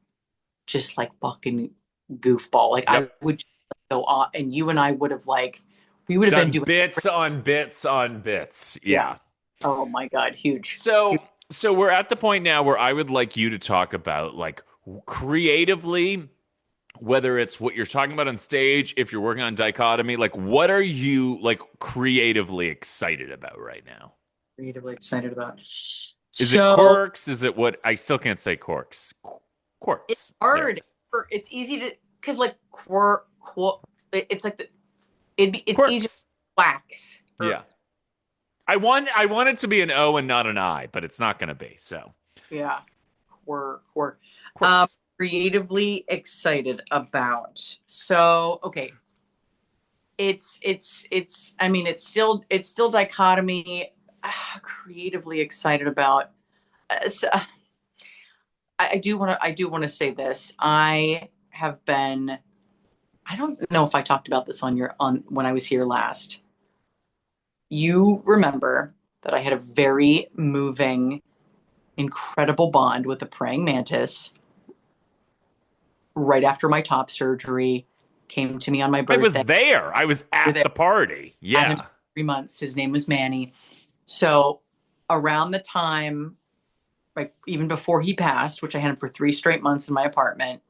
just like fucking goofball. Like I Yep. would just go off, and you and I would have like we would have been Done doing, bits on bits on bits. yeah. Yeah. Oh my God, huge. So we're at the point now where I would like you to talk about like creatively, whether it's what you're talking about on stage, if you're working on dichotomy, like what are you like creatively excited about right now? Creatively excited about. Is it So quirks? Is it what I still can't say quirks? it's Quirks. There it hard. is. It's easy to, because like it's like it's easy to Quirks. wax. Yeah. I want it to be an O and not an I, but it's not going to be. So Yeah. Quirk. quirks. Creatively excited about. So, okay. I mean, it's still dichotomy. Creatively excited about. So, I do want to say this. I have been, I don't know if I talked about this on when I was here last. You remember that I had a very moving, incredible bond with a praying mantis right after my top surgery, came to me on my I was birthday. there. I was You're at there. the party. Had him Yeah. 3 months. His name was Manny. So around the time, like even before he passed, which I had him for 3 straight months in my apartment,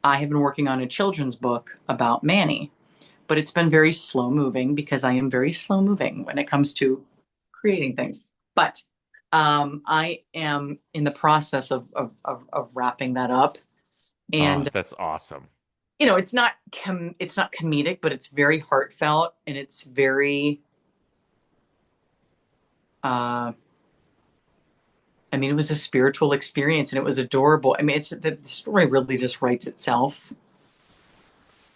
I have been working on a children's book about Manny. But it's been very slow moving because I am very slow moving when it comes to creating things. But I am in the process of wrapping that up. Oh, And that's awesome. it's not comedic, but it's very heartfelt, and it's very I mean, it was a spiritual experience, and it was adorable. I mean, it's the story really just writes itself.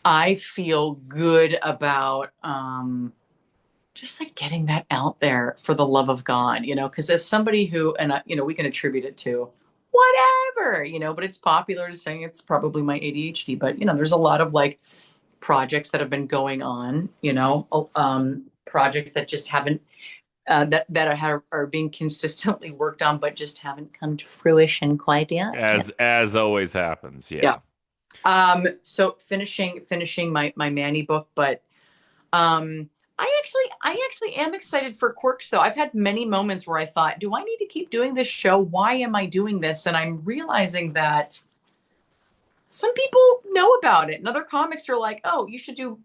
I feel good about just like getting that out there for the love of God, because as somebody who, and we can attribute it to whatever, but it's popular to say it's probably my ADHD, but there's a lot of like projects that have been going on, projects that just haven't are being consistently worked on, but just haven't come to fruition quite yet. As always happens. Yeah. Yeah. So finishing my Manny book, but I actually am excited for Quirks though. I've had many moments where I thought, do I need to keep doing this show? Why am I doing this? And I'm realizing that some people know about it, and other comics are like, "Oh, you should do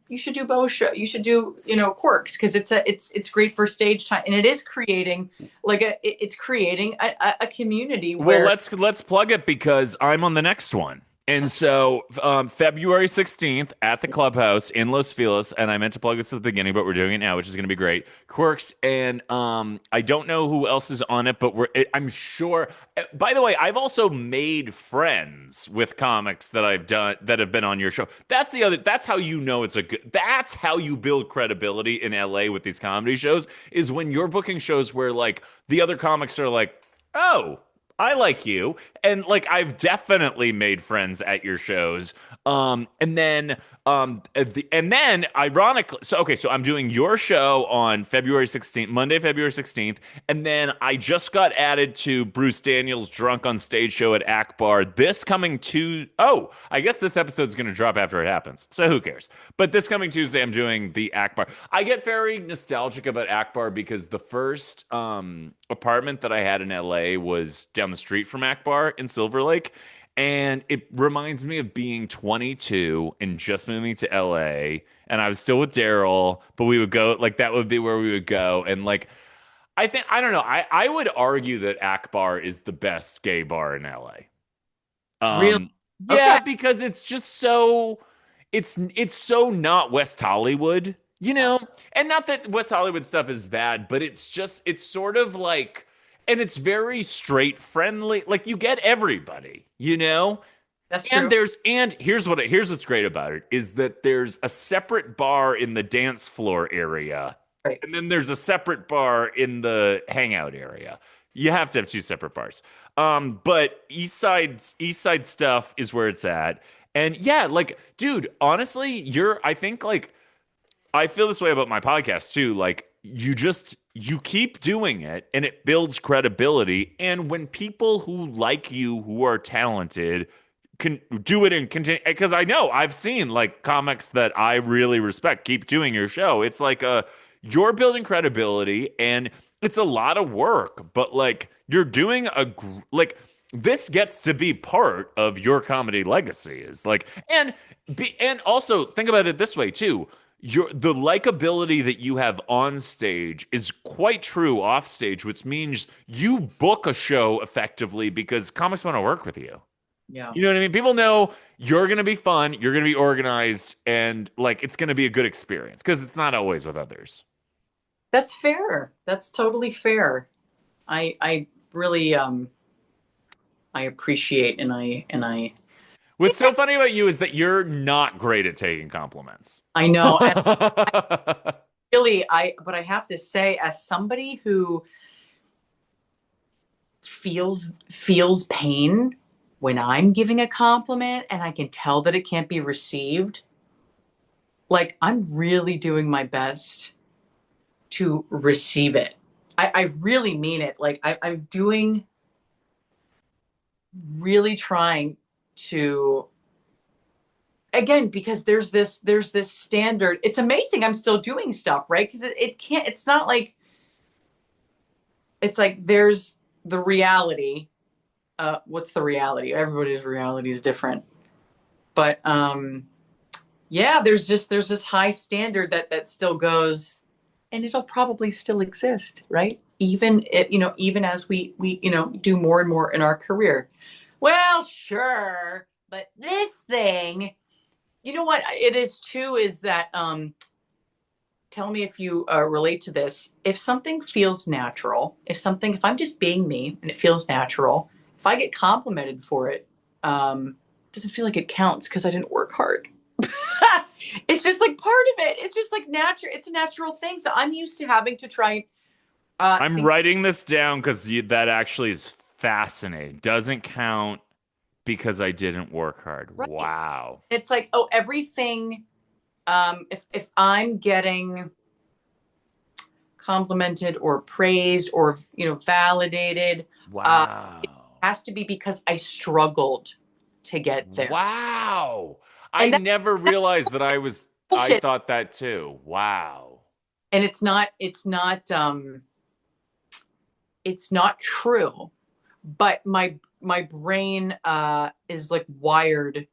Bo show. You should do Quirks because it's great for stage time, and it is creating a community where." Well, let's plug it because I'm on the next one. And so February 16th at the Clubhouse in Los Feliz, and I meant to plug this at the beginning, but we're doing it now, which is going to be great. Quirks, and I don't know who else is on it, but I'm sure. By the way, I've also made friends with comics that I've done that have been on your show. That's how you know it's a good. That's how you build credibility in LA with these comedy shows, is when you're booking shows where like the other comics are like, oh, I like you. And like I've definitely made friends at your shows. And then ironically, so I'm doing your show on February 16th, Monday, February 16th, and then I just got added to Bruce Daniels' Drunk on Stage show at Akbar this coming I guess this episode's going to drop after it happens. So who cares? But this coming Tuesday I'm doing the Akbar. I get very nostalgic about Akbar because the first apartment that I had in LA was down the street from Akbar in Silver Lake. And it reminds me of being 22 and just moving to LA. And I was still with Daryl, but we would go, like, that would be where we would go. And, like, I don't know. I would argue that Akbar is the best gay bar in LA. Really? Yeah, Okay. because it's just so, it's so not West Hollywood, And not that West Hollywood stuff is bad, but it's sort of like, and it's very straight friendly. Like you get everybody, That's true. And here's what's great about it is that there's a separate bar in the dance floor area. Right. And then there's a separate bar in the hangout area. You have to have two separate bars. But East Side stuff is where it's at. And yeah, like, dude, honestly, I think like I feel this way about my podcast too. Like you keep doing it and it builds credibility. And when people who like you, who are talented, can do it and continue, because I know I've seen like comics that I really respect keep doing your show. It's like you're building credibility and it's a lot of work, but like you're doing like this gets to be part of your comedy legacy is like, and also think about it this way too. The likability that you have on stage is quite true off stage, which means you book a show effectively because comics want to work with you. Yeah. You know what I mean? People know you're going to be fun, you're going to be organized, and like it's going to be a good experience because it's not always with others. That's fair. That's totally fair. I really I appreciate and I What's so funny about you is that you're not great at taking compliments. I know. And but I have to say, as somebody who feels pain when I'm giving a compliment and I can tell that it can't be received, like I'm really doing my best to receive it. I really mean it. Like I'm doing, really trying to, again, because there's this standard. It's amazing I'm still doing stuff, right? Because it's not like, it's like there's the reality. What's the reality? Everybody's reality is different. But yeah, there's this high standard that still goes, and it'll probably still exist, right? Even as we do more and more in our career. Well, sure, but this thing, you know what it is too, is that tell me if you relate to this. If something feels natural, if I'm just being me and it feels natural, if I get complimented for it, doesn't feel like it counts because I didn't work hard. It's just like part of it. It's just like natural. It's a natural thing. So I'm used to having to try. I'm writing this down because that actually is fascinating. Doesn't count because I didn't work hard. Right. Wow. It's like, everything If I'm getting complimented or praised or validated, it Wow. has to be because I struggled to get there. Wow. I And never that's realized that I bullshit. thought that too. Wow. And it's not true. But my brain is like wired.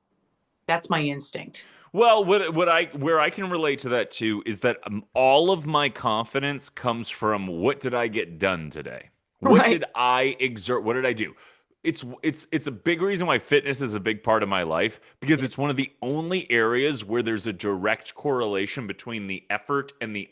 That's my instinct. Well, what I where I can relate to that too is that all of my confidence comes from what did I get done today? What Right. did I exert? What did I do? It's a big reason why fitness is a big part of my life because it's one of the only areas where there's a direct correlation between the effort and the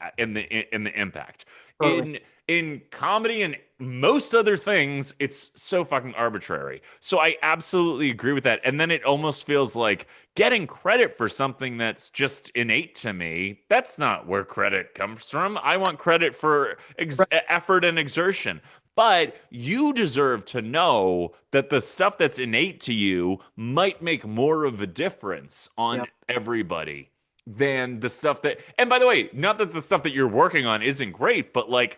impact. Totally. In comedy and most other things, it's so fucking arbitrary. So I absolutely agree with that. And then it almost feels like getting credit for something that's just innate to me. That's not where credit comes from. I want credit for Right. effort and exertion. But you deserve to know that the stuff that's innate to you might make more of a difference Yeah. on everybody than the stuff that, and by the way, not that the stuff that you're working on isn't great, but like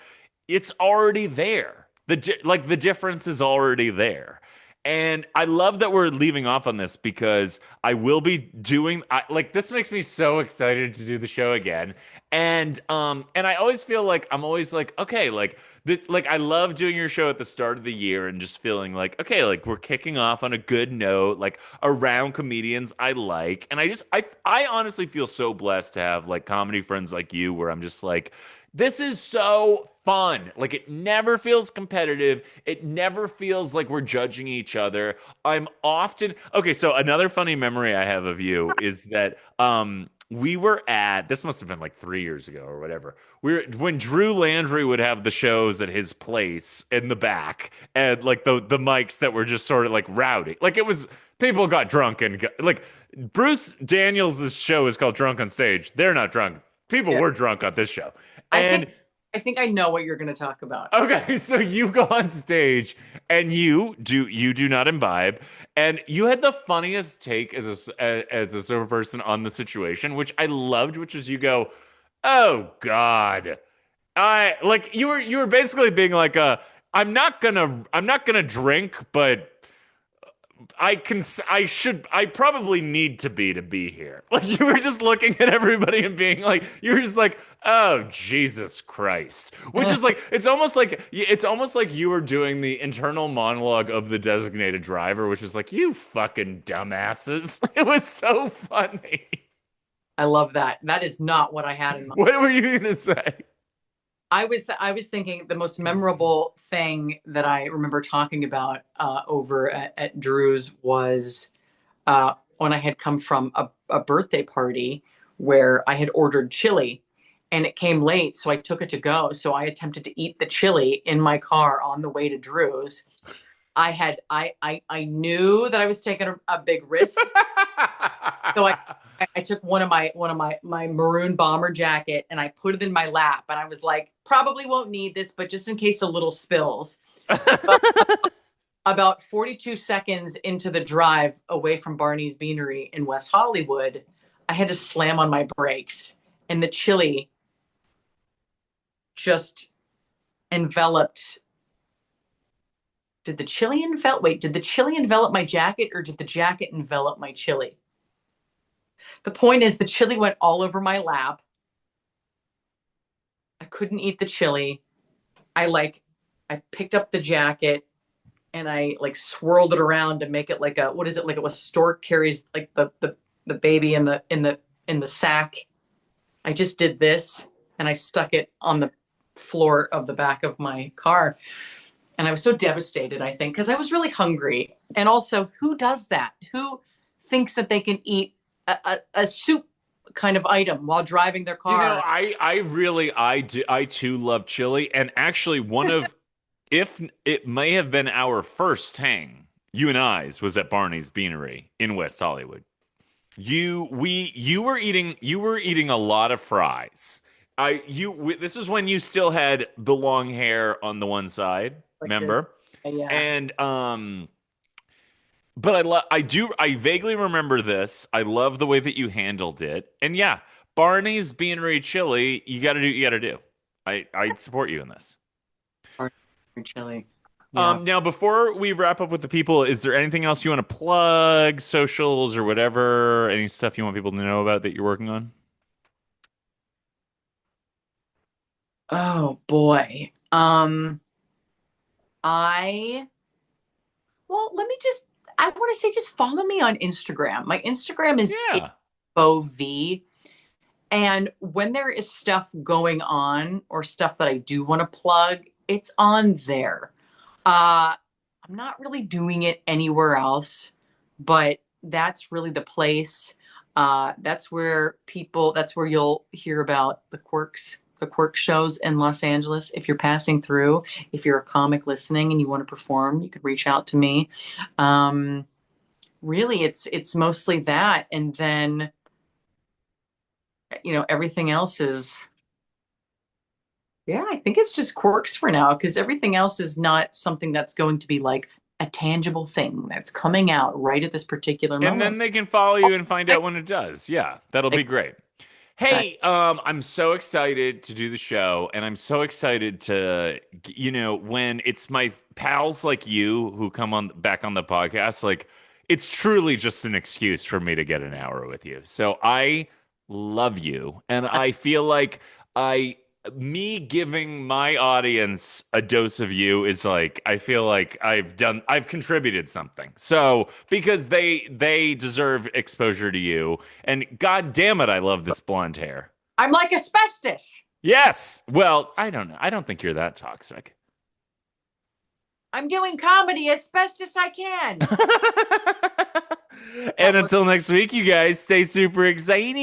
it's already there. The difference is already there. And I love that we're leaving off on this because I will be doing like this makes me so excited to do the show again. And I always feel like I'm always like, okay, like this like I love doing your show at the start of the year and just feeling like, okay, like we're kicking off on a good note, like around comedians I like. And I honestly feel so blessed to have like comedy friends like you where I'm just like, this is so fun. Like it never feels competitive. It never feels like we're judging each other. I'm often okay. So another funny memory I have of you is that we were at this must have been like 3 years ago or whatever. We're when Drew Landry would have the shows at his place in the back and like the mics that were just sort of like rowdy. Like it was people got drunk and like Bruce Daniels' show is called Drunk on Stage. They're not drunk. People Yeah. were drunk on this show. I think And I think I know what you're going to talk about. okay, so you go on stage and you do not imbibe, and you had the funniest take as a sober person on the situation, which I loved, which was you go, "Oh God." I like you were basically being like I'm not gonna drink, but I probably need to be here. Like you were just looking at everybody and being like, you were just like, oh Jesus Christ, which is like, it's almost like you were doing the internal monologue of the designated driver, which is like, you fucking dumbasses. It was so funny. I love that. That is not what I had in mind. What were you gonna say? I was thinking the most memorable thing that I remember talking about over at Drew's was when I had come from a birthday party where I had ordered chili and it came late, so I took it to go. So I attempted to eat the chili in my car on the way to Drew's. I knew that I was taking a big risk, so I took one of my maroon bomber jacket and I put it in my lap and I was like, probably won't need this, but just in case a little spills. About 42 seconds into the drive away from Barney's Beanery in West Hollywood, I had to slam on my brakes and the chili just enveloped. Did the chili envelop my jacket or did the jacket envelop my chili? The point is the chili went all over my lap. I couldn't eat the chili. I picked up the jacket and I like swirled it around to make it like a what is it like a stork carries like the baby in the sack. I just did this and I stuck it on the floor of the back of my car. And I was so devastated, I think, because I was really hungry. And also, who does that? Who thinks that they can eat a soup kind of item while driving their You know, car? I too love chili, and actually if it may have been our first hang, you and I's was at Barney's Beanery in West Hollywood. You were eating a lot of fries. This was when you still had the long hair on the one side, Like this. remember? Yeah. And but I vaguely remember this. I love the way that you handled it. And yeah, Barney's being really chilly. You got to do what you got to do. I support you in this. Or chili. Yeah. Now, before we wrap up with the people, is there anything else you want to plug, socials or whatever? Any stuff you want people to know about that you're working on? Oh boy. I well, let me just I want to say just follow me on Instagram. My Instagram is Yeah. Bo Vee. And when there is stuff going on or stuff that I do want to plug, it's on there. I'm not really doing it anywhere else, but that's really the place. That's where you'll hear about the quirk shows in Los Angeles. If you're passing through, if you're a comic listening and you want to perform, you could reach out to me. Really, it's mostly that. And then, everything else is, yeah, I think it's just quirks for now because everything else is not something that's going to be like a tangible thing that's coming out right at this particular And then moment. they can follow you and find out when it does. Yeah, that'll be great. Hey, I'm so excited to do the show, and I'm so excited to, when it's my pals like you who come on back on the podcast, like it's truly just an excuse for me to get an hour with you. So I love you, and I feel like me giving my audience a dose of you is like I feel like I've contributed something. So because they deserve exposure to you, and god damn it, I love this blonde hair. I'm like asbestos. Yes. Well, I don't know. I don't think you're that toxic. I'm doing comedy as best as I can. And until next week, you guys stay super exciting.